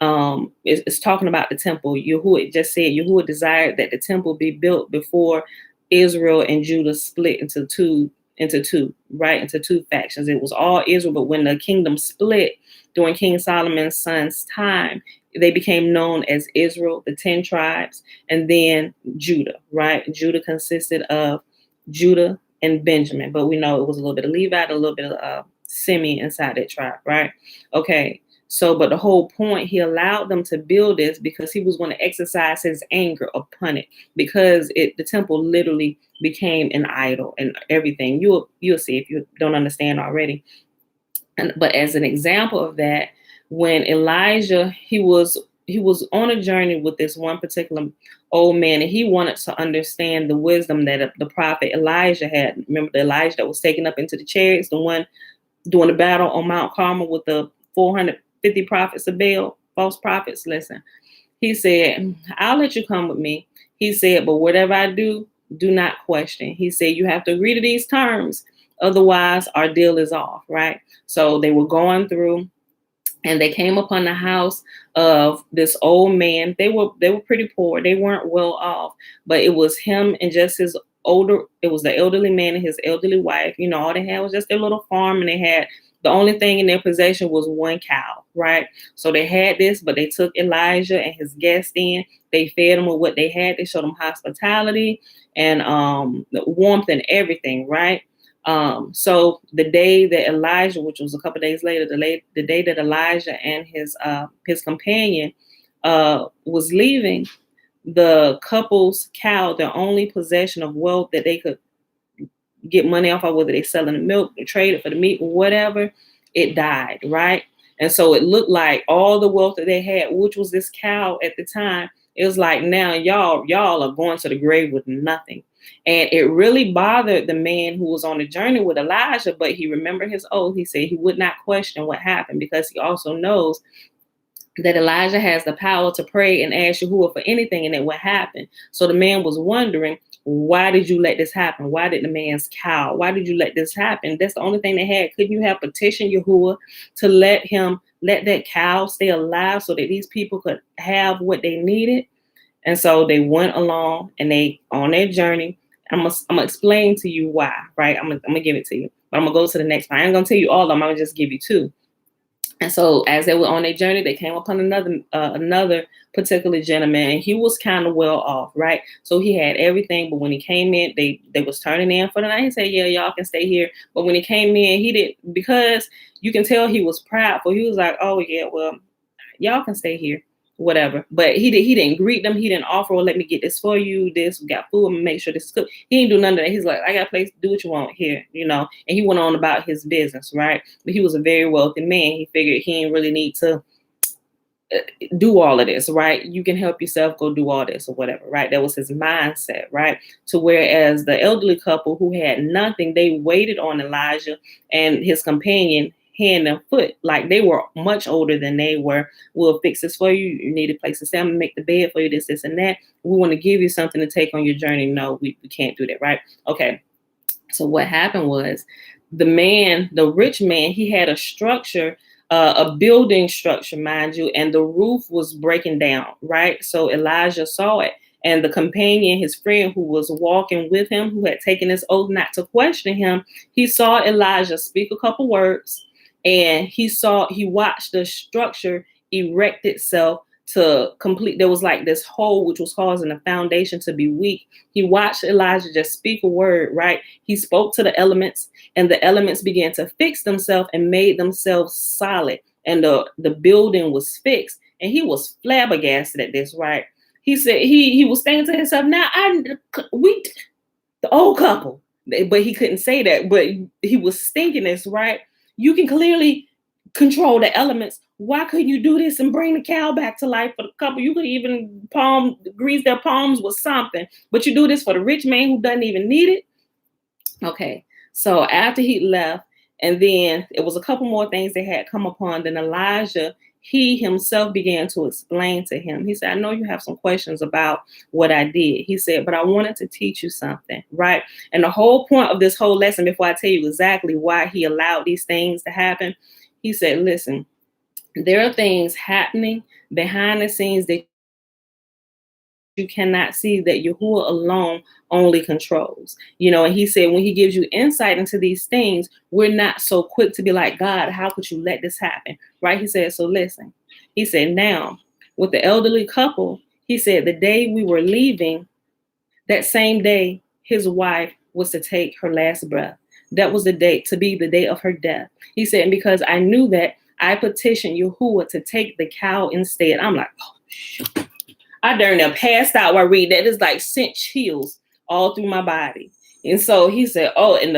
it's talking about the temple. Yahuwah just said Yahuwah desired that the temple be built before Israel and Judah split into two into two, right? Into two factions. It was all Israel, but when the kingdom split during King Solomon's son's time, they became known as Israel, the 10 tribes, and then Judah, right? Judah consisted of Judah and Benjamin, but we know it was a little bit of Levi, a little bit of Simeon inside that tribe, right? Okay, so, but the whole point, he allowed them to build this because he was going to exercise his anger upon it, because the temple literally became an idol and everything. You'll see if you don't understand already. But as an example of that, when Elijah, he was on a journey with this one particular old man, and he wanted to understand the wisdom that the prophet Elijah had. Remember the Elijah that was taken up into the chariots, the one during the battle on Mount Carmel with the 450 prophets of Baal, false prophets. Listen, he said, I'll let you come with me. He said, but whatever I do, do not question. He said, you have to agree to these terms. Otherwise, our deal is off, right? So they were going through, and they came upon the house of this old man. They were pretty poor. They weren't well off, but it was him and just his it was the elderly man and his elderly wife. You know, all they had was just their little farm, and they had, the only thing in their possession was one cow, right? So they had this, but they took Elijah and his guests in. They fed them with what they had. They showed them hospitality and warmth and everything, right? So the day that Elijah, which was a couple of days later, the day that Elijah and his companion was leaving, the couple's cow, their only possession of wealth that they could get money off of, whether they selling the milk, they traded for the meat, whatever, it died, right? And so it looked like all the wealth that they had, which was this cow at the time, it was like, now y'all are going to the grave with nothing. And it really bothered the man who was on the journey with Elijah, but he remembered his oath. He said he would not question what happened, because he also knows that Elijah has the power to pray and ask Yahuwah for anything, and it would happen. So the man was wondering, why did you let this happen? Why did the man's cow? Why did you let this happen? That's the only thing they had. Couldn't you have petitioned Yahuwah to let that cow stay alive so that these people could have what they needed? And so they went along, and they on their journey. I'm gonna explain to you why, right? I'm gonna give it to you, but I'm gonna go to the next one. I ain't gonna tell you all of them. I'm gonna just give you two. And so as they were on their journey, they came upon another particular gentleman, and he was kind of well off, right? So he had everything, but when he came in, they was turning in for the night. He said, yeah, y'all can stay here. But when he came in, he didn't, because you can tell he was prideful. He was like, oh yeah, well, y'all can stay here, whatever. But he didn't greet them. He didn't offer, well, let me get this for you. This, we got food, I'm gonna make sure this is cooked. He didn't do none of that. He's like, I got a place, do what you want here, you know. And he went on about his business, right? But he was a very wealthy man. He figured he didn't really need to do all of this, right? You can help yourself, go do all this or whatever, right? That was his mindset, right? To whereas the elderly couple who had nothing, they waited on Elijah and his companion hand and foot, like they were much older than they were. We'll fix this for you. You need a place to stay. I'm gonna make the bed for you, this, and that. We want to give you something to take on your journey. No, we can't do that, right? Okay. So what happened was the rich man, he had a structure, a building structure, mind you, and the roof was breaking down, right? So Elijah saw it. And the companion, his friend who was walking with him, who had taken his oath not to question him, he saw Elijah speak a couple words, and he watched the structure erect itself to complete. There was like this hole which was causing the foundation to be weak. He watched Elijah just speak a word, right? He spoke to the elements, and the elements began to fix themselves and made themselves solid. And the building was fixed. And he was flabbergasted at this, right? He said he was saying to himself, now the old couple, but he couldn't say that, but he was thinking this, right? You can clearly control the elements. Why couldn't you do this and bring the cow back to life for the couple? You could even grease their palms with something, but you do this for the rich man who doesn't even need it. Okay, so after he left, and then it was a couple more things they had come upon, then Elijah, he himself began to explain to him. He said, I know you have some questions about what I did. He said, but I wanted to teach you something, right? And the whole point of this whole lesson, before I tell you exactly why he allowed these things to happen, he said, listen, there are things happening behind the scenes that you cannot see that Yahuwah alone only controls. And he said, when he gives you insight into these things, we're not so quick to be like, God, how could you let this happen? Right? He said, so listen. He said, now, with the elderly couple, he said, the day we were leaving, that same day, his wife was to take her last breath. That was the date, to be the day of her death. He said, and because I knew that, I petitioned Yahuwah to take the cow instead. I'm like, oh, shoot. I darn near passed out while I read that. It's like sent chills all through my body. And so he said, oh, and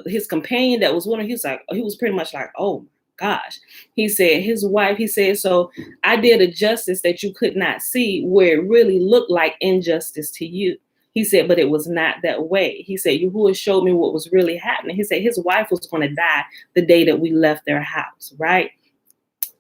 his companion that was with him, he was pretty much like, oh gosh. He said, his wife, he said, so I did a justice that you could not see, where it really looked like injustice to you. He said, but it was not that way. He said, Yahuwah showed me what was really happening. He said his wife was going to die the day that we left their house, right?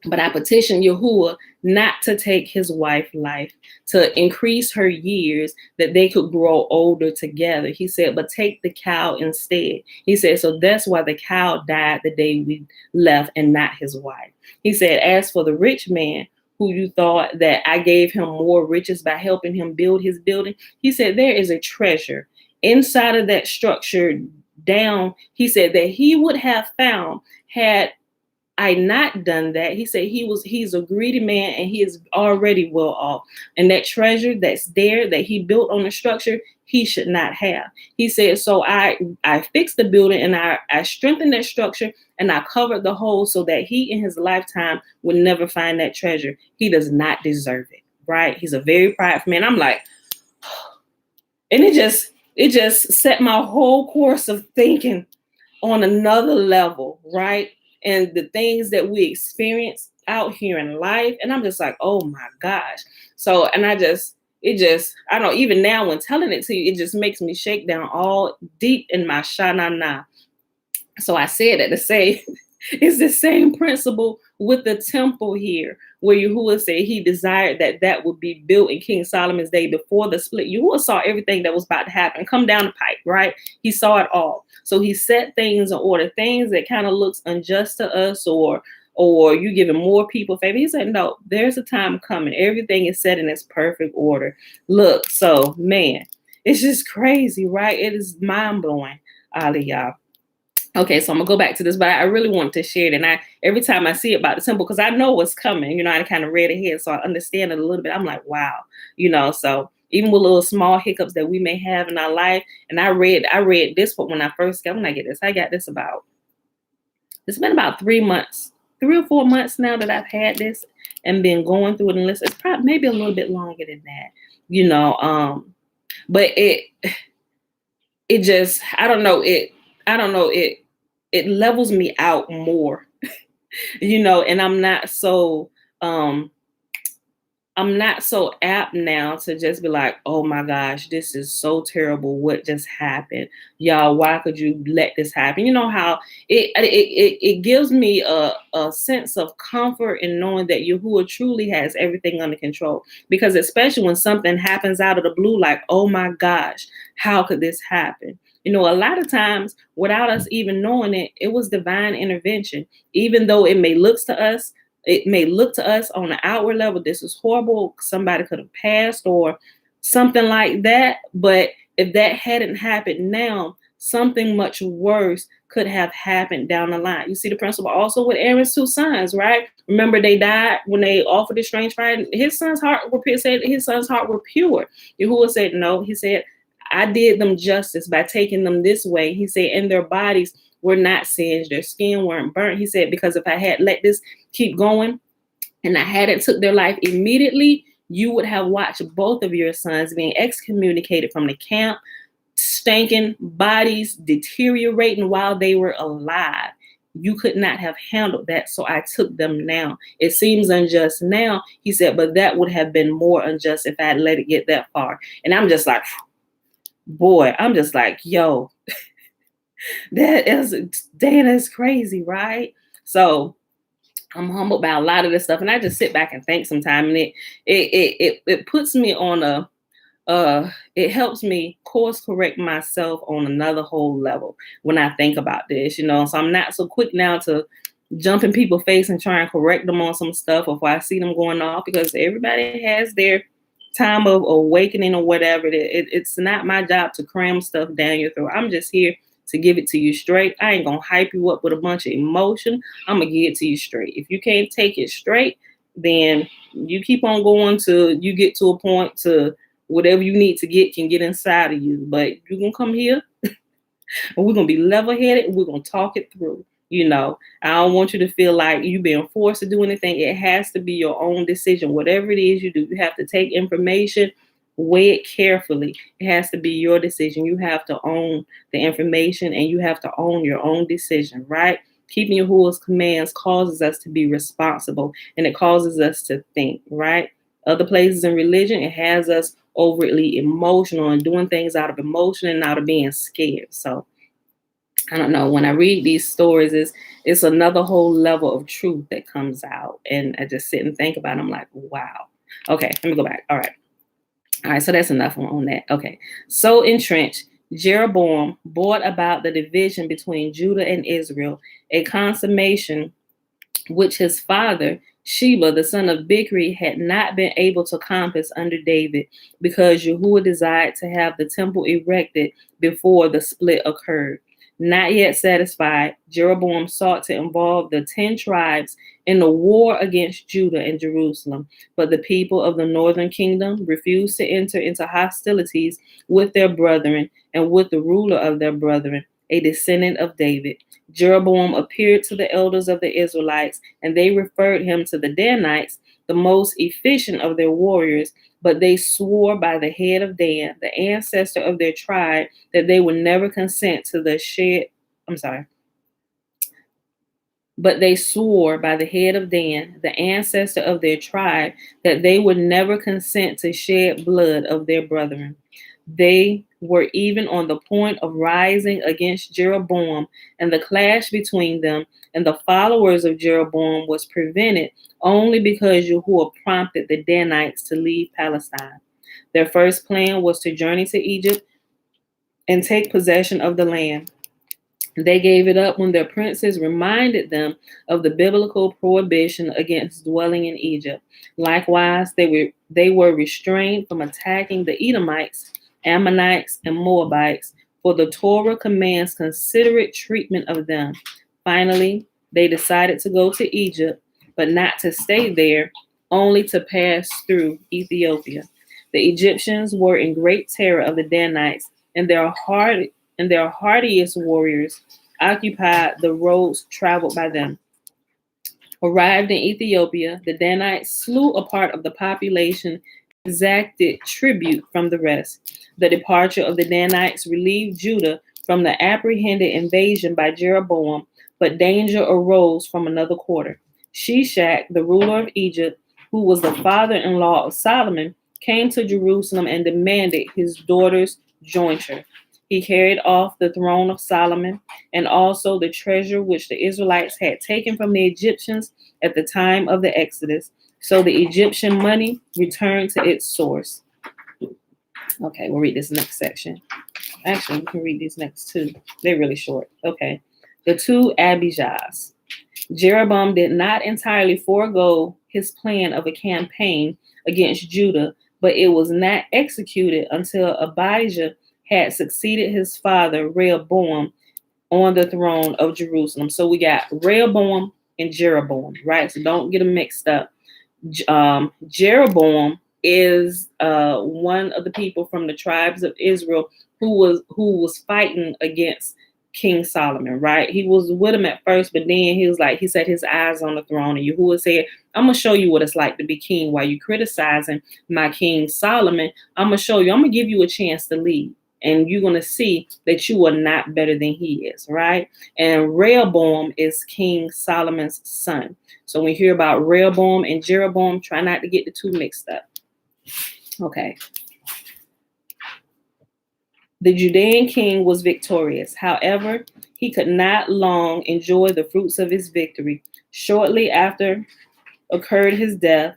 But I petitioned Yahuwah not to take his wife's life, to increase her years, that they could grow older together. He said, but take the cow instead. He said, so that's why the cow died the day we left and not his wife. He said, as for the rich man, who you thought that I gave him more riches by helping him build his building, he said, there is a treasure inside of that structure down. He said that he would have found had I not done that. He said he's a greedy man and he is already well off. And that treasure that's there that he built on the structure, he should not have. He said, so I fixed the building and I strengthened that structure and I covered the hole so that he in his lifetime would never find that treasure. He does not deserve it, right? He's a very prideful man. I'm like, and it just set my whole course of thinking on another level, right? And the things that we experience out here in life. And I'm just like, oh my gosh. So, and I don't know, even now when telling it to you, it just makes me shake down all deep in my shanana. So I said that to say, it's the same principle with the temple here, where Yahuwah said he desired that would be built in King Solomon's day before the split. Yahuwah saw everything that was about to happen, come down the pipe, right? He saw it all. So he set things in order, things that kind of looks unjust to us, or you giving more people favor. He said, no, there's a time coming. Everything is set in its perfect order. Look, so man, it's just crazy, right? It is mind blowing, y'all. Okay, so I'm gonna go back to this, but I really wanted to share it. And every time I see about the temple, because I know what's coming, I kind of read ahead, so I understand it a little bit. I'm like, wow, so even with little small hiccups that we may have in our life. And I read this one when I first got, when I get this, I got this it's been about 3 months, 3 or 4 months now that I've had this and been going through it. And it's probably maybe a little bit longer than that, but it just, I don't know, it levels me out more, and I'm not so apt now to just be like, oh my gosh, this is so terrible. What just happened? Y'all, why could you let this happen? You know how it gives me a sense of comfort in knowing that Yahuwah truly has everything under control. Because especially when something happens out of the blue, like, oh my gosh, how could this happen? A lot of times without us even knowing it, it was divine intervention. Even though it may look to us on an outward level, this is horrible, somebody could have passed or something like that. But if that hadn't happened now, something much worse could have happened down the line. You see the principle also with Aaron's 2 sons, right? Remember, they died when they offered the strange fire. His son's heart were pure. Yahuwah said no. He said, I did them justice by taking them this way. He said, and their bodies were not singed, their skin weren't burnt. He said, because if I had let this keep going and I hadn't took their life immediately, you would have watched both of your sons being excommunicated from the camp, stinking bodies deteriorating while they were alive. You could not have handled that, so I took them now. It seems unjust now, he said, but that would have been more unjust if I had let it get that far. And I'm just like, boy, I'm just like, yo, that's crazy, right? So I'm humbled by a lot of this stuff, and I just sit back and think sometimes, and it puts me on it helps me course correct myself on another whole level when I think about this, So I'm not so quick now to jump in people's face and try and correct them on some stuff, or if I see them going off, because everybody has their time of awakening or whatever. It's not my job to cram stuff down your throat. I'm just here to give it to you straight. I ain't gonna hype you up with a bunch of emotion. I'm gonna give it to you straight. If you can't take it straight, then you keep on going till you get to a point to whatever you need to get can get inside of you. But you're gonna come here and we're gonna be level-headed and we're gonna talk it through. I don't want you to feel like you're being forced to do anything. It has to be your own decision. Whatever it is you do, you have to take information, weigh it carefully. It has to be your decision. You have to own the information and you have to own your own decision, right? Keeping Yahuwah's commands causes us to be responsible and it causes us to think, right? Other places in religion, it has us overtly emotional and doing things out of emotion and out of being scared. So I don't know. When I read these stories, it's another whole level of truth that comes out. And I just sit and think about it. I'm like, wow. Okay, let me go back. All right. So that's enough on that. Okay. So entrenched, Jeroboam brought about the division between Judah and Israel, a consummation which his father, Sheba, the son of Bichri, had not been able to compass under David, because Yahuwah desired to have the temple erected before the split occurred. Not yet satisfied, Jeroboam sought to involve the 10 tribes in the war against Judah and Jerusalem, but the people of the northern kingdom refused to enter into hostilities with their brethren and with the ruler of their brethren, a descendant of David. Jeroboam appeared to the elders of the Israelites, and they referred him to the Danites, the most efficient of their warriors, but they swore by the head of Dan, the ancestor of their tribe, that they would never consent to the But they swore by the head of Dan, the ancestor of their tribe, that they would never consent to shed blood of their brethren. They were even on the point of rising against Jeroboam, and the clash between them and the followers of Jeroboam was prevented only because Yahuwah prompted the Danites to leave Palestine. Their first plan was to journey to Egypt and take possession of the land. They gave it up when their princes reminded them of the biblical prohibition against dwelling in Egypt. Likewise, they were restrained from attacking the Edomites, Ammonites, and Moabites, for the Torah commands considerate treatment of them. Finally, they decided to go to Egypt, but not to stay there, only to pass through Ethiopia. The Egyptians were in great terror of the Danites, and their hardiest warriors occupied the roads traveled by them. Arrived in Ethiopia, the Danites slew a part of the population, exacted tribute from the rest. The departure of the Danites relieved Judah from the apprehended invasion by Jeroboam, but danger arose from another quarter. Shishak, the ruler of Egypt, who was the father-in-law of Solomon, came to Jerusalem and demanded his daughter's jointure. He carried off the throne of Solomon and also the treasure which the Israelites had taken from the Egyptians at the time of the Exodus. So the Egyptian money returned to its source. Okay, we'll read this next section. Actually, we can read these next two. They're really short. Okay. The two Abijahs. Jeroboam did not entirely forego his plan of a campaign against Judah, but it was not executed until Abijah had succeeded his father Rehoboam on the throne of Jerusalem. So we got Rehoboam and Jeroboam, right? So don't get them mixed up. Jeroboam is one of the people from the tribes of Israel who was fighting against King Solomon, right? He was with him at first, but then he set his eyes on the throne, and Yahuwah said, I'm going to show you what it's like to be king. While you criticizing my King Solomon, I'm going to give you a chance to lead. And you're going to see that you are not better than he is, right? And Rehoboam is King Solomon's son. So when you hear about Rehoboam and Jeroboam, try not to get the two mixed up. Okay. The Judean king was victorious. However, he could not long enjoy the fruits of his victory. Shortly after occurred his death,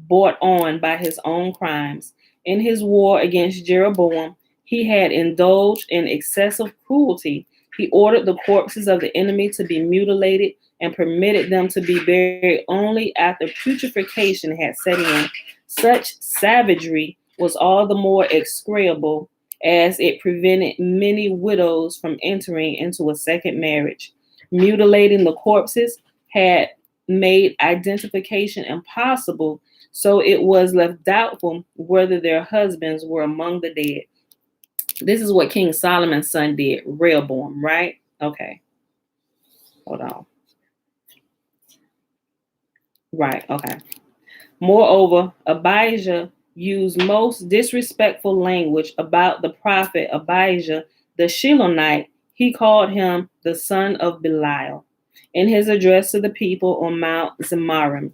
brought on by his own crimes. In his war against Jeroboam, he had indulged in excessive cruelty. He ordered the corpses of the enemy to be mutilated and permitted them to be buried only after putrefaction had set in. Such savagery was all the more execrable as it prevented many widows from entering into a second marriage. Mutilating the corpses had made identification impossible, so it was left doubtful whether their husbands were among the dead. This is what King Solomon's son did, Rehoboam, right? Okay. Hold on. Right, okay. Moreover, Abijah used most disrespectful language about the prophet Abijah the Shilonite. He called him the son of Belial in his address to the people on Mount Zemarim.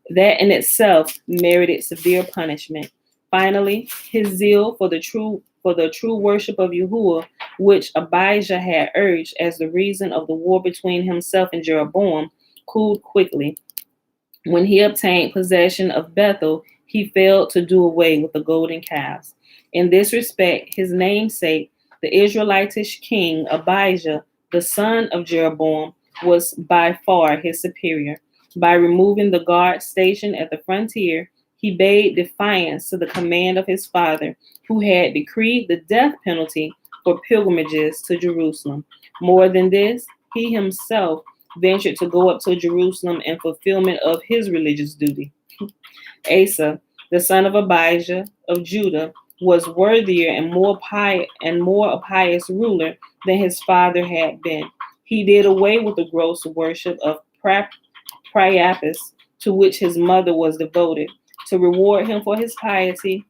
That in itself merited severe punishment. Finally, his zeal for the true worship of Yahuwah, which Abijah had urged as the reason of the war between himself and Jeroboam, cooled quickly. When he obtained possession of Bethel, he failed to do away with the golden calves. In this respect, his namesake, the Israelitish king Abijah, the son of Jeroboam, was by far his superior. By removing the guard stationed at the frontier, he bade defiance to the command of his father, who had decreed the death penalty for pilgrimages to Jerusalem. More than this, he himself ventured to go up to Jerusalem in fulfillment of his religious duty. Asa, the son of Abijah of Judah, was worthier and more a pious ruler than his father had been. He did away with the gross worship of Priapus, to which his mother was devoted. To reward him for his piety,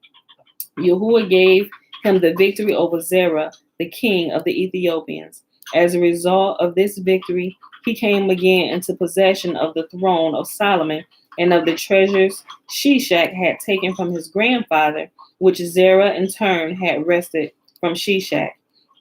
Yahuwah gave him the victory over Zerah, the king of the Ethiopians. As a result of this victory, he came again into possession of the throne of Solomon and of the treasures Shishak had taken from his grandfather, which Zerah in turn had wrested from Shishak.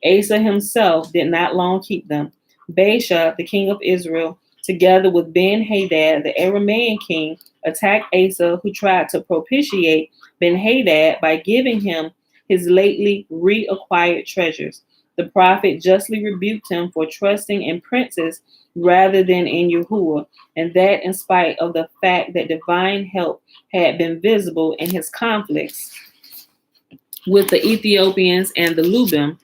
Asa himself did not long keep them. Baasha, the king of Israel, together with Ben-Hadad, the Aramean king, attacked Asa, who tried to propitiate Ben-Hadad by giving him his lately reacquired treasures. The prophet justly rebuked him for trusting in princes rather than in Yahuwah, and that in spite of the fact that divine help had been visible in his conflicts with the Ethiopians and the Lubim,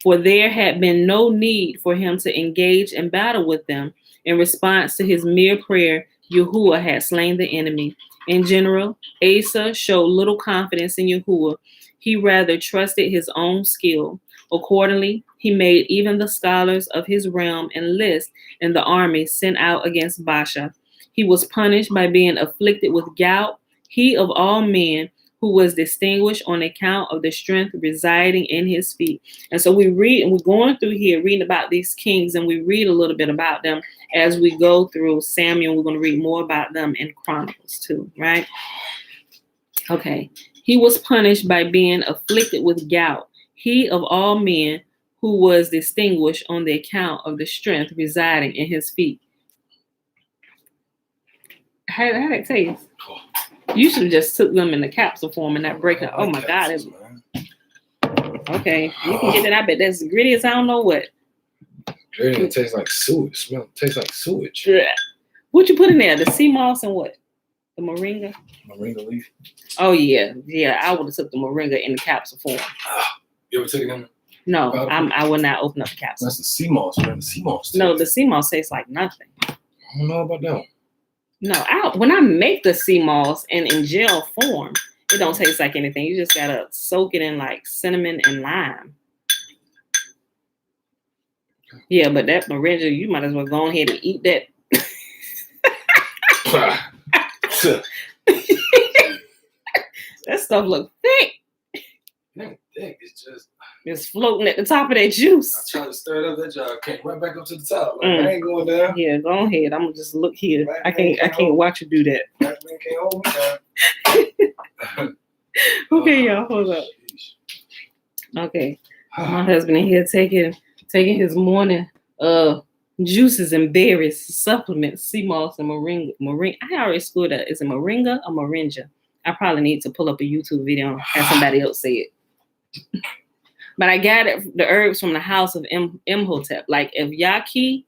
for there had been no need for him to engage in battle with them. In response to his mere prayer, Yahuwah had slain the enemy. In general, Asa showed little confidence in Yahuwah. He rather trusted his own skill. Accordingly, he made even the scholars of his realm enlist in the army sent out against Baasha. He was punished by being afflicted with gout, he of all men, who was distinguished on account of the strength residing in his feet. And so we read, and we're going through here reading about these kings, and we read a little bit about them as we go through Samuel. We're going to read more about them in Chronicles too, right? Okay. He was punished by being afflicted with gout, he of all men, who was distinguished on the account of the strength residing in his feet. How did it taste? You should have just took them in the capsule form and not break it. Oh my God. Okay. You can get that. I bet that's gritty as I don't know what. It tastes like sewage. Tastes like sewage. Yeah. What you put in there? The sea moss and what? The moringa? Moringa leaf. Oh yeah. Yeah, I would have took the moringa in the capsule form. You ever took it in? No, I would not open up the capsule. That's the sea moss, man. The sea moss. No, the sea moss tastes like nothing. I don't know about that. No, when I make the sea moss in gel form, it don't taste like anything. You just gotta soak it in like cinnamon and lime. Yeah, but that moringa, you might as well go ahead and eat that. That stuff look thick. It ain't thick. It's floating at the top of that juice. I tried to stir it up. That jar came right back up to the top. Like, I ain't going down. Yeah, go ahead. I'm gonna just look here. I can't watch you do that. Black man can't hold me down. Okay, y'all, hold up. Okay, my husband in here taking his morning juices and berries, supplements, sea moss and moringa. I already scored that. Is it moringa or moringa? I probably need to pull up a YouTube video and have somebody else say it. But I got the herbs from the house of Imhotep. Like if Yaki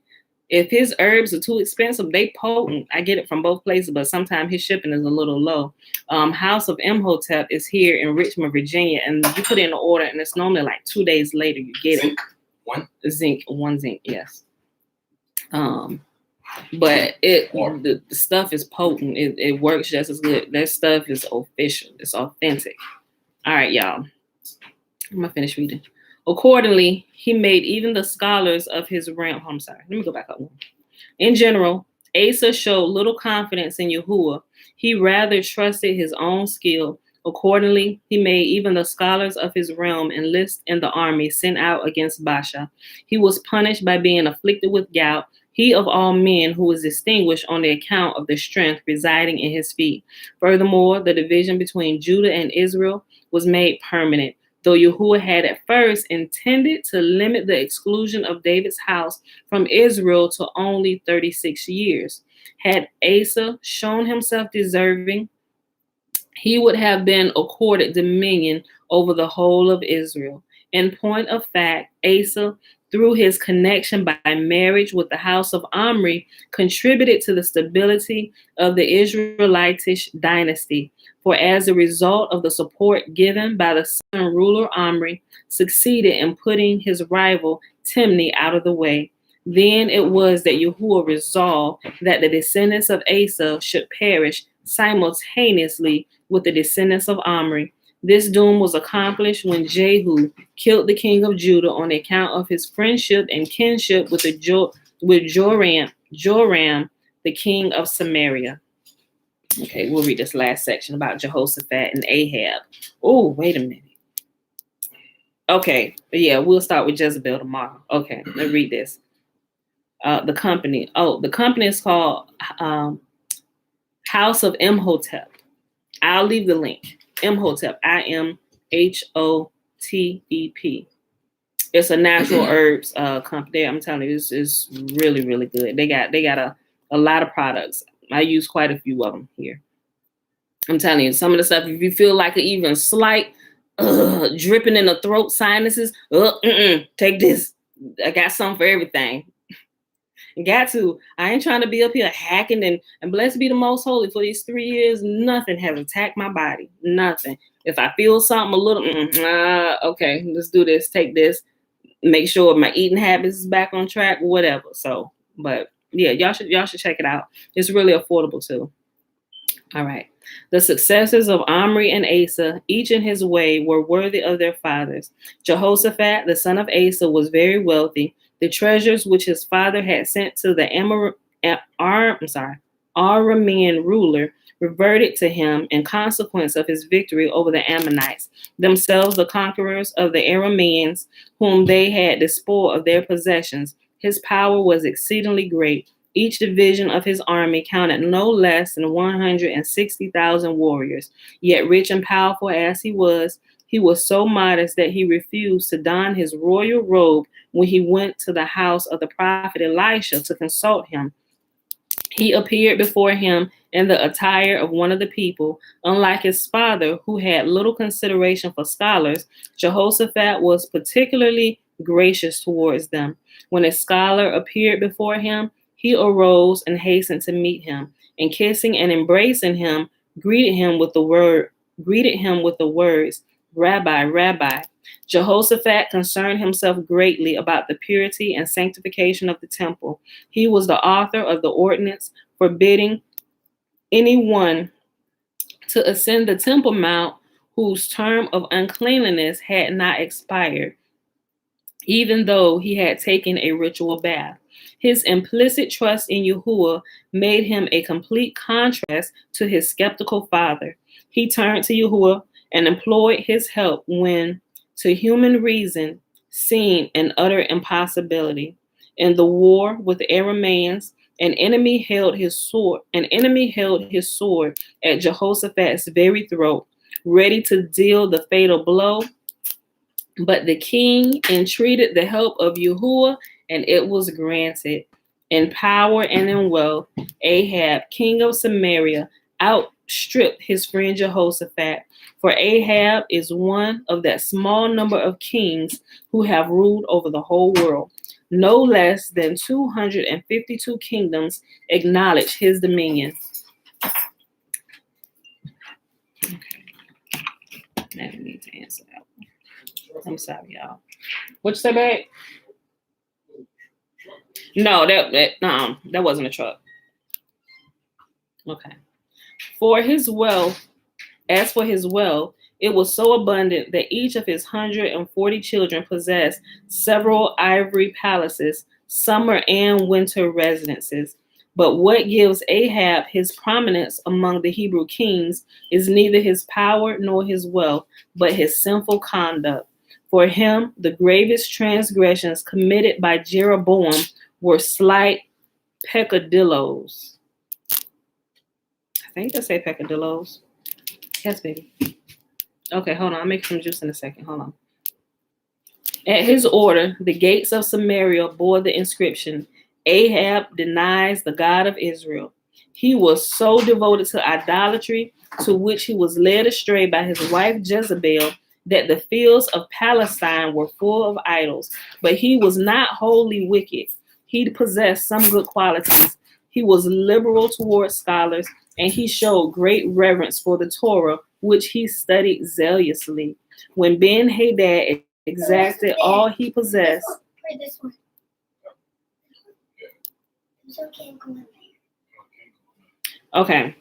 If his herbs are too expensive, they potent. I get it from both places, but sometimes his shipping is a little low. House of Imhotep is here in Richmond, Virginia, and you put in the order, and it's normally like 2 days later you get Zinc. One. it. One zinc, yes. But the stuff is potent. It works just as good. That stuff is official. It's authentic. All right, y'all. I'm gonna finish reading. Accordingly, he made even the scholars of his realm. I'm sorry. Let me go back up one. In general, Asa showed little confidence in Yahuwah. He rather trusted his own skill. Accordingly, he made even the scholars of his realm enlist in the army sent out against Baasha. He was punished by being afflicted with gout. He of all men who was distinguished on the account of the strength residing in his feet. Furthermore, the division between Judah and Israel was made permanent. Though Yahuwah had at first intended to limit the exclusion of David's house from Israel to only 36 years. Had Asa shown himself deserving, he would have been accorded dominion over the whole of Israel. In point of fact, Asa, through his connection by marriage with the house of Omri, contributed to the stability of the Israelitish dynasty. For as a result of the support given by the son ruler Omri, succeeded in putting his rival Timni out of the way. Then it was that Yahuwah resolved that the descendants of Asa should perish simultaneously with the descendants of Omri. This doom was accomplished when Jehu killed the king of Judah on account of his friendship and kinship with Joram, the king of Samaria. Okay, we'll read this last section about Jehoshaphat and Ahab. Oh, wait a minute. Okay, yeah, we'll start with Jezebel tomorrow. Okay, let's read this. The company. Oh, the company is called House of Imhotep. I'll leave the link. Imhotep, Imhotep. It's a natural herbs company. I'm telling you, it's really, really good. They got a lot of products. I use quite a few of them here. I'm telling you, some of the stuff, if you feel like even slight dripping in the throat, sinuses, take this. I got something for everything. Got to. I ain't trying to be up here hacking and blessed be the most holy. For these 3 years, nothing has attacked my body. Nothing. If I feel something a little, okay, let's do this. Take this. Make sure my eating habits is back on track. Whatever. So, but yeah, y'all should check it out. It's really affordable too. All right. The successors of Omri and Asa, each in his way, were worthy of their fathers. Jehoshaphat, the son of Asa, was very wealthy. The treasures which his father had sent to the Aramean ruler reverted to him in consequence of his victory over the Ammonites, themselves the conquerors of the Arameans, whom they had despoiled of their possessions. His power was exceedingly great. Each division of his army counted no less than 160,000 warriors. Yet rich and powerful as he was so modest that he refused to don his royal robe when he went to the house of the prophet Elisha to consult him. He appeared before him in the attire of one of the people. Unlike his father, who had little consideration for scholars, Jehoshaphat was particularly gracious towards them. When a scholar appeared before him, he arose and hastened to meet him, and kissing and embracing him, greeted him with the words, Rabbi, Rabbi. Jehoshaphat concerned himself greatly about the purity and sanctification of the temple. He was the author of the ordinance forbidding anyone to ascend the temple mount whose term of uncleanliness had not expired, even though he had taken a ritual bath. His implicit trust in Yahuwah made him a complete contrast to his skeptical father. He turned to Yahuwah and employed his help when, to human reason, seemed an utter impossibility. In the war with the Arameans, an enemy held his sword at Jehoshaphat's very throat, ready to deal the fatal blow. But the king entreated the help of Yahuwah, and it was granted. In power and in wealth, Ahab, king of Samaria, outstripped his friend Jehoshaphat. For Ahab is one of that small number of kings who have ruled over the whole world. No less than 252 kingdoms acknowledge his dominion. Okay. Now we need to answer that one. I'm sorry, y'all. What you say, babe? No, that wasn't a truck. Okay. As for his wealth, it was so abundant that each of his 140 children possessed several ivory palaces, summer and winter residences. But what gives Ahab his prominence among the Hebrew kings is neither his power nor his wealth, but his sinful conduct. For him, the gravest transgressions committed by Jeroboam were slight peccadillos. I think they say peccadillos. Yes, baby. Okay, hold on. I'll make some juice in a second. Hold on. At his order, the gates of Samaria bore the inscription, Ahab denies the God of Israel. He was so devoted to idolatry, to which he was led astray by his wife Jezebel, that the fields of Palestine were full of idols. But he was not wholly wicked. He possessed some good qualities. He was liberal towards scholars, and he showed great reverence for the Torah, which he studied zealously. When Ben-Hadad exacted all he possessed, okay.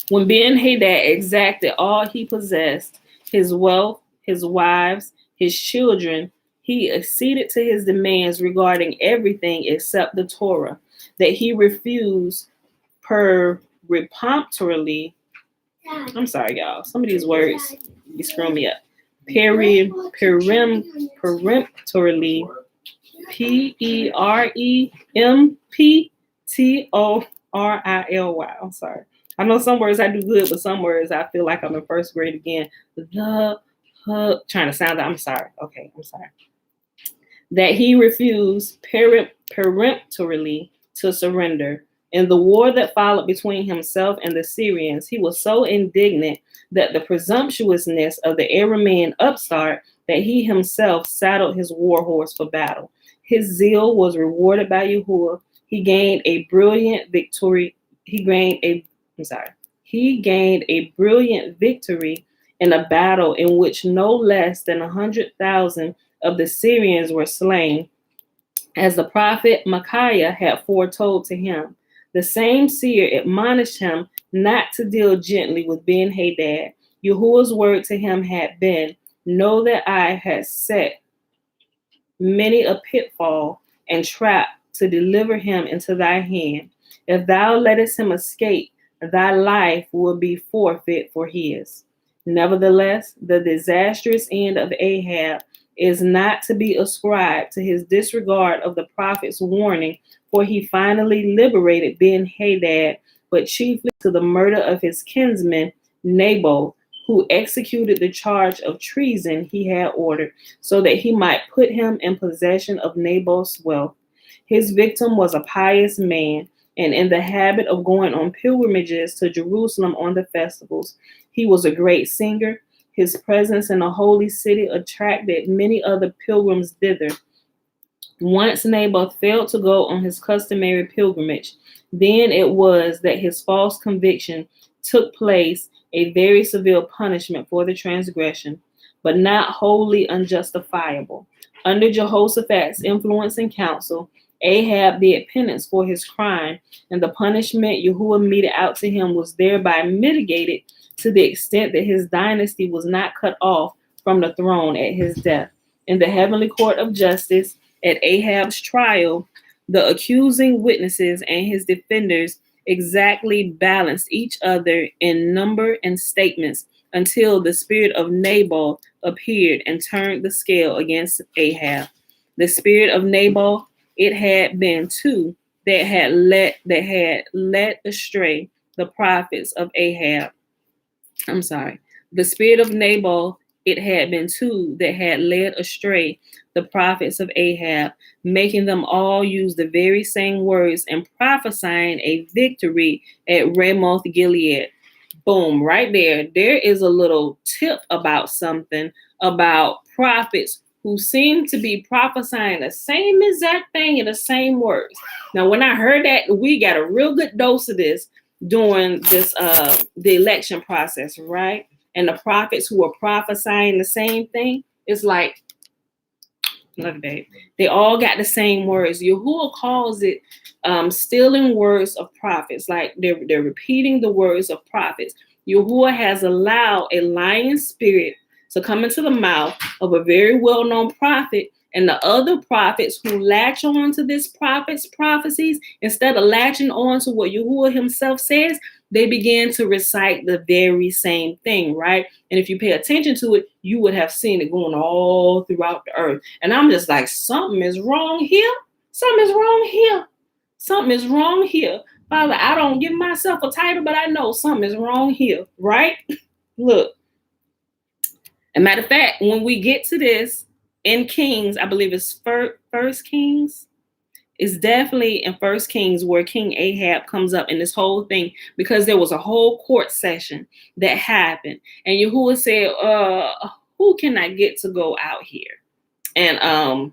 When Ben-Hadad exacted all he possessed, his wealth, his wives, his children, he acceded to his demands regarding everything except the Torah, that he refused peremptorily. I'm sorry, y'all. Some of these words be screwing me up. Peremptorily, Peremptorily. I'm sorry. I know some words I do good, but some words I feel like I'm in first grade again. Trying to sound that. I'm sorry. Okay, I'm sorry. That he refused peremptorily to surrender. In the war that followed between himself and the Syrians, he was so indignant that the presumptuousness of the Aramean upstart that he himself saddled his war horse for battle. His zeal was rewarded by Yahuwah. He gained a brilliant victory. He gained a brilliant victory in a battle in which no less than 100,000 of the Syrians were slain, as the prophet Micaiah had foretold to him. The same seer admonished him not to deal gently with Ben-Hadad. Yahuwah's word to him had been, know that I had set many a pitfall and trap to deliver him into thy hand. If thou lettest him escape, thy life will be forfeit for his. Nevertheless, the disastrous end of Ahab is not to be ascribed to his disregard of the prophet's warning, for he finally liberated Ben-Hadad, but chiefly to the murder of his kinsman Naboth, who executed the charge of treason he had ordered, so that he might put him in possession of Naboth's wealth. His victim was a pious man, and in the habit of going on pilgrimages to Jerusalem on the festivals. He was a great singer. His presence in the holy city attracted many other pilgrims thither. Once Naboth failed to go on his customary pilgrimage. Then it was that his false conviction took place, a very severe punishment for the transgression, but not wholly unjustifiable. Under Jehoshaphat's influence and counsel, Ahab did penance for his crime, and the punishment Yahuwah meted out to him was thereby mitigated to the extent that his dynasty was not cut off from the throne at his death. In the heavenly court of justice, at Ahab's trial, the accusing witnesses and his defenders exactly balanced each other in number and statements until the spirit of Naboth appeared and turned the scale against Ahab. The spirit of Naboth, it had been too that had led astray the prophets of Ahab. The spirit of Naboth, it had been too that had led astray the prophets of Ahab, making them all use the very same words and prophesying a victory at Ramoth Gilead. Boom, right there. There is a little tip about something about prophets who seemed to be prophesying the same exact thing in the same words. Now, when I heard that, we got a real good dose of this during this the election process, right? And the prophets who were prophesying the same thing, it's like, love it, babe. They all got the same words. Yahuwah calls it stealing words of prophets. Like they're repeating the words of prophets. Yahuwah has allowed a lying spirit to come into the mouth of a very well-known prophet, and the other prophets who latch on to this prophet's prophecies, instead of latching on to what Yahuwah himself says, they began to recite the very same thing, right? And if you pay attention to it, you would have seen it going all throughout the earth. And I'm just like, something is wrong here. Something is wrong here. Something is wrong here. Father, I don't give myself a title, but I know something is wrong here, right? Look. As a matter of fact, when we get to this in Kings, I believe it's First Kings. It's definitely in First Kings where King Ahab comes up in this whole thing, because there was a whole court session that happened. And Yahuwah said, who can I get to go out here and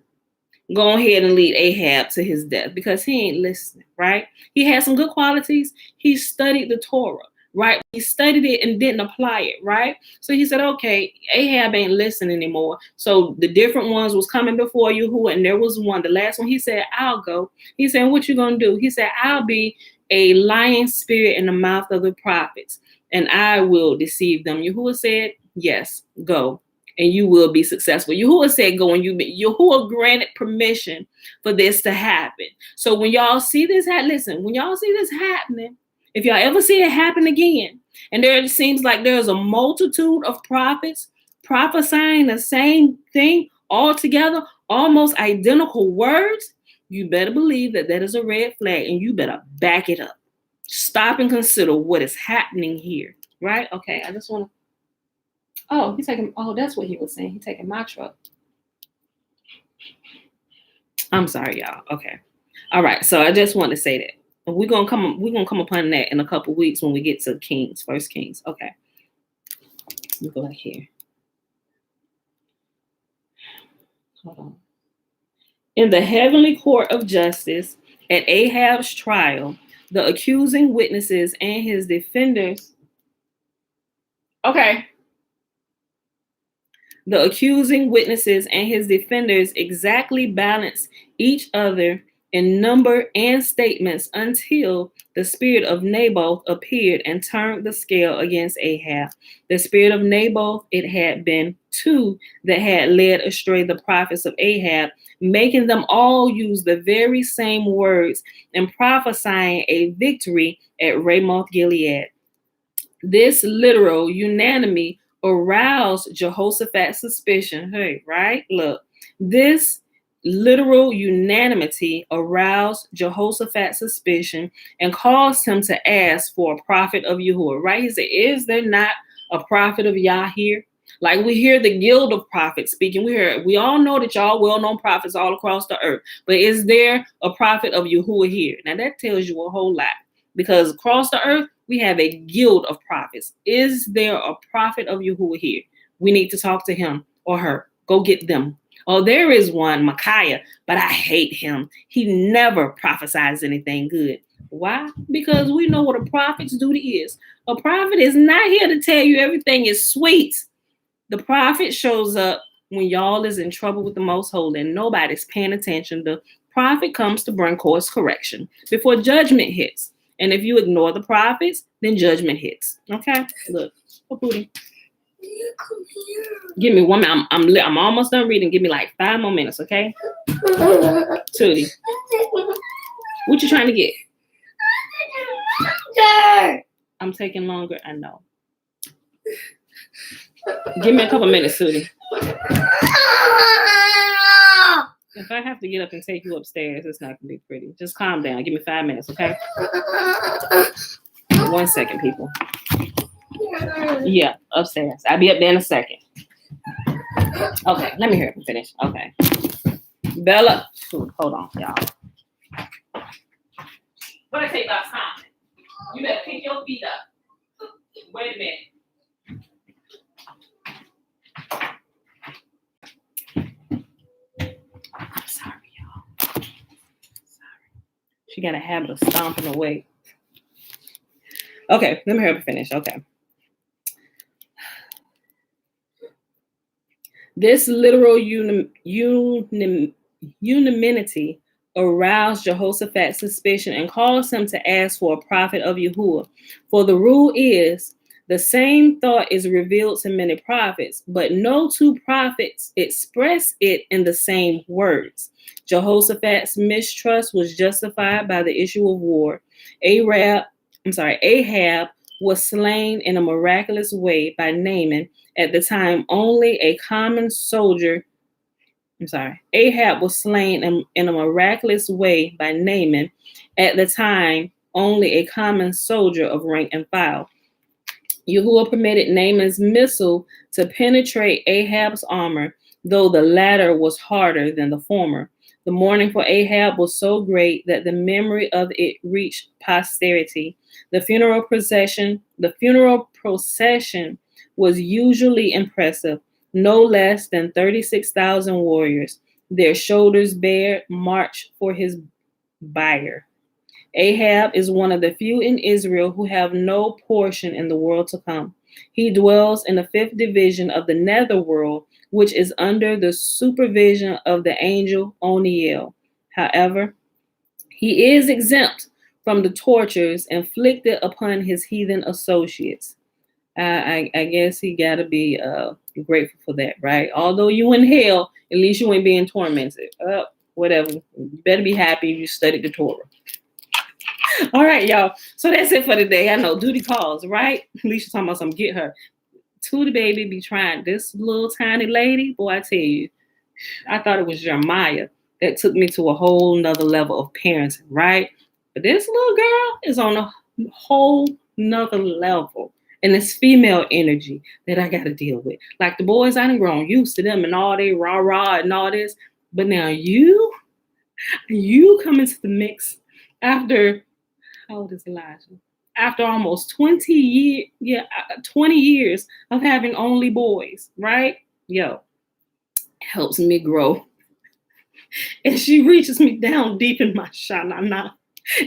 go ahead and lead Ahab to his death? Because he ain't listening, right? He had some good qualities. He studied the Torah, right? He studied it and didn't apply it, right? So he said, okay, Ahab ain't listening anymore. So the different ones was coming before Yahuwah, and there was one, the last one, he said, I'll go. He said, what you gonna do? He said, I'll be a lying spirit in the mouth of the prophets, and I will deceive them. Yahuwah said, yes, go, and you will be successful. Yahuwah said, go, and Yahuwah granted permission for this to happen. So when y'all see this, when y'all see this happening, if y'all ever see it happen again, and there seems like there's a multitude of prophets prophesying the same thing all together, almost identical words, you better believe that that is a red flag, and you better back it up. Stop and consider what is happening here, right? Okay, I just want to. Oh, that's what he was saying. He's taking my truck. I'm sorry, y'all. Okay. All right. So I just want to say that. We're gonna come upon that in a couple weeks when we get to Kings, First Kings. Okay. Let me go back here. Hold on. In the heavenly court of justice, at Ahab's trial, the accusing witnesses and his defenders. Okay. The accusing witnesses and his defenders exactly balanced each other in number and statements until the spirit of Naboth appeared and turned the scale against Ahab. The spirit of Naboth, it had been two that had led astray the prophets of Ahab, making them all use the very same words and prophesying a victory at Ramoth Gilead. This literal unanimity aroused Jehoshaphat's suspicion. Hey, right? Look, this literal unanimity aroused Jehoshaphat's suspicion and caused him to ask for a prophet of Yahuwah, right? He said, is there not a prophet of Yah here? Like we hear the guild of prophets speaking. We all know that y'all well-known prophets all across the earth. But is there a prophet of Yahuwah here? Now that tells you a whole lot, because across the earth, we have a guild of prophets. Is there a prophet of Yahuwah here? We need to talk to him or her. Go get them. Oh, there is one, Micaiah, but I hate him. He never prophesies anything good. Why? Because we know what a prophet's duty is. A prophet is not here to tell you everything is sweet. The prophet shows up when y'all is in trouble with the Most Holy and nobody's paying attention. The prophet comes to bring course correction before judgment hits. And if you ignore the prophets, then judgment hits. Okay? Look. Oh, Booty. Give me 1 minute. I'm almost done reading. Give me like 5 more minutes, okay? Tootie. What you trying to get? I'm taking longer. I know. Give me a couple minutes, Tootie. If I have to get up and take you upstairs, it's not going to be pretty. Just calm down. Give me 5 minutes, okay? 1 second, people. Yeah, upstairs. I'll be up there in a second. Okay, let me hear it finish. Okay. Bella. Hold on, y'all. What I take about time? You better pick your feet up. Wait a minute. She got a habit of stomping away. Okay, let me hurry up and finish. Okay. This literal unanimity aroused Jehoshaphat's suspicion and caused him to ask for a prophet of Yahuwah. For the rule is, the same thought is revealed to many prophets, but no two prophets express it in the same words. Jehoshaphat's mistrust was justified by the issue of war. Ahab was slain in a miraculous way by Naaman, at the time only a common soldier. Ahab was slain in a miraculous way by Naaman, at the time only a common soldier of rank and file. Yahuwah permitted Naaman's missile to penetrate Ahab's armor, though the latter was harder than the former. The mourning for Ahab was so great that the memory of it reached posterity. The funeral procession was usually impressive. No less than 36,000 warriors, their shoulders bare, marched for his bier. Ahab is one of the few in Israel who have no portion in the world to come. He dwells in the 5th division of the netherworld, which is under the supervision of the angel Oniel. However, he is exempt from the tortures inflicted upon his heathen associates. I guess he got to be grateful for that, right? Although you in hell, at least you ain't being tormented. Whatever. You better be happy you studied the Torah. All right, y'all. So that's it for today. I know duty calls, right? Alicia talking about something. Get her. To the baby be trying. This little tiny lady, boy, I tell you, I thought it was Jeremiah that took me to a whole nother level of parenting, right? But this little girl is on a whole nother level. And this female energy that I got to deal with. Like the boys, I done grown used to them and all they rah-rah and all this. But now you come into the mix after, how old is Elijah? After almost 20 years of having only boys, right? Yo, helps me grow. And she reaches me down deep in my shanana.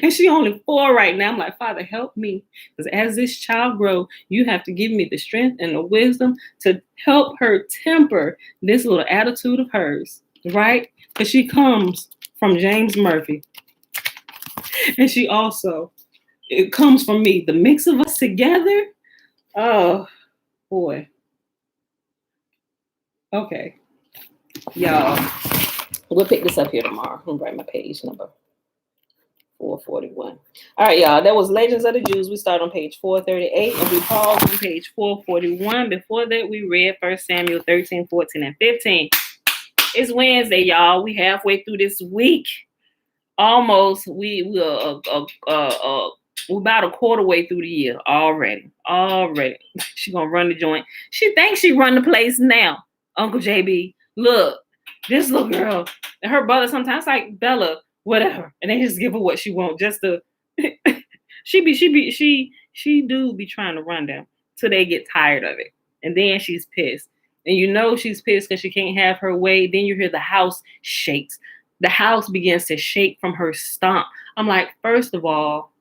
And she only 4 right now. I'm like, Father, help me. Because as this child grows, you have to give me the strength and the wisdom to help her temper this little attitude of hers, right? Because she comes from James Murphy. And she also, it comes from me. The mix of us together, oh, boy. Okay. Y'all, we'll pick this up here tomorrow. I'm going to write my page number. 441. All right, y'all. That was Legends of the Jews. We start on page 438 and we pause on page 441. Before that, we read 1 Samuel 13, 14, and 15. It's Wednesday, y'all. We halfway through this week. Almost. We're about a quarter way through the year already. She gonna run the joint. She thinks she run the place now. Uncle JB, look, this little girl and her brother sometimes like Bella. Whatever, and they just give her what she wants. Just to, she do be trying to run them till they get tired of it, and then she's pissed. And you know she's pissed because she can't have her way. Then you hear the house shakes. The house begins to shake from her stomp. I'm like, first of all,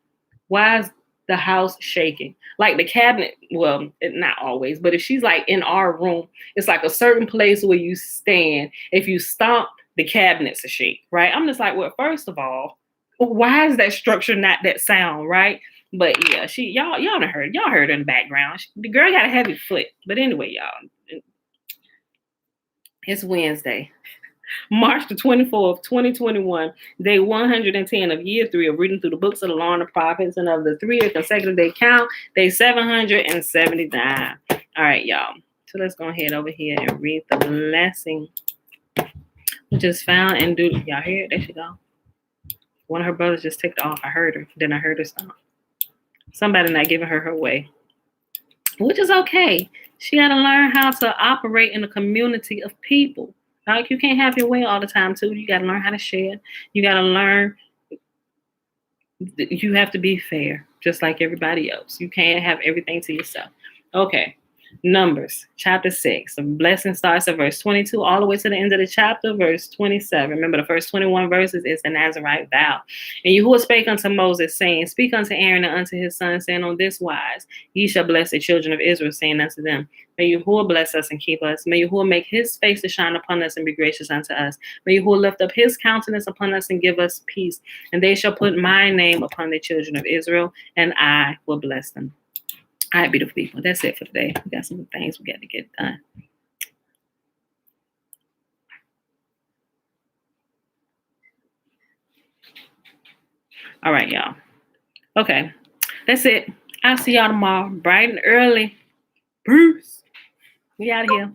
why is the house shaking? Like the cabinet, well, not always, but if she's like in our room, it's like a certain place where you stand. If you stomp, the cabinets are shake, right? I'm just like, well, first of all, why is that structure not that sound, right? But yeah, y'all done heard, y'all heard in the background. The girl got a heavy foot. But anyway, y'all, it's Wednesday, March the 24th, 2021, day 110 of year 3 of reading through the books of the law and the prophets, and of the 3 consecutive day count, day 779. All right, y'all. So let's go ahead over here and read the blessing. We just found and do. Y'all hear it? There she go. One of her brothers just ticked off. I heard her. Then I heard her stomp. Somebody not giving her way, which is okay. She got to learn how to operate in a community of people. Like you can't have your way all the time too. You got to learn how to share. You got to learn. You have to be fair, just like everybody else. You can't have everything to yourself. Okay. Numbers, chapter 6. The blessing starts at verse 22 all the way to the end of the chapter, verse 27. Remember, the first 21 verses is the Nazirite vow. And Yahuwah spake unto Moses, saying, Speak unto Aaron and unto his sons, saying, On this wise ye shall bless the children of Israel, saying unto them, May Yahuwah bless us and keep us. May Yahuwah make his face to shine upon us and be gracious unto us. May Yahuwah lift up his countenance upon us and give us peace. And they shall put my name upon the children of Israel, and I will bless them. All right, beautiful people. That's it for today. We got some things we got to get done. All right, y'all. Okay, that's it. I'll see y'all tomorrow, bright and early. Peace. We out of here.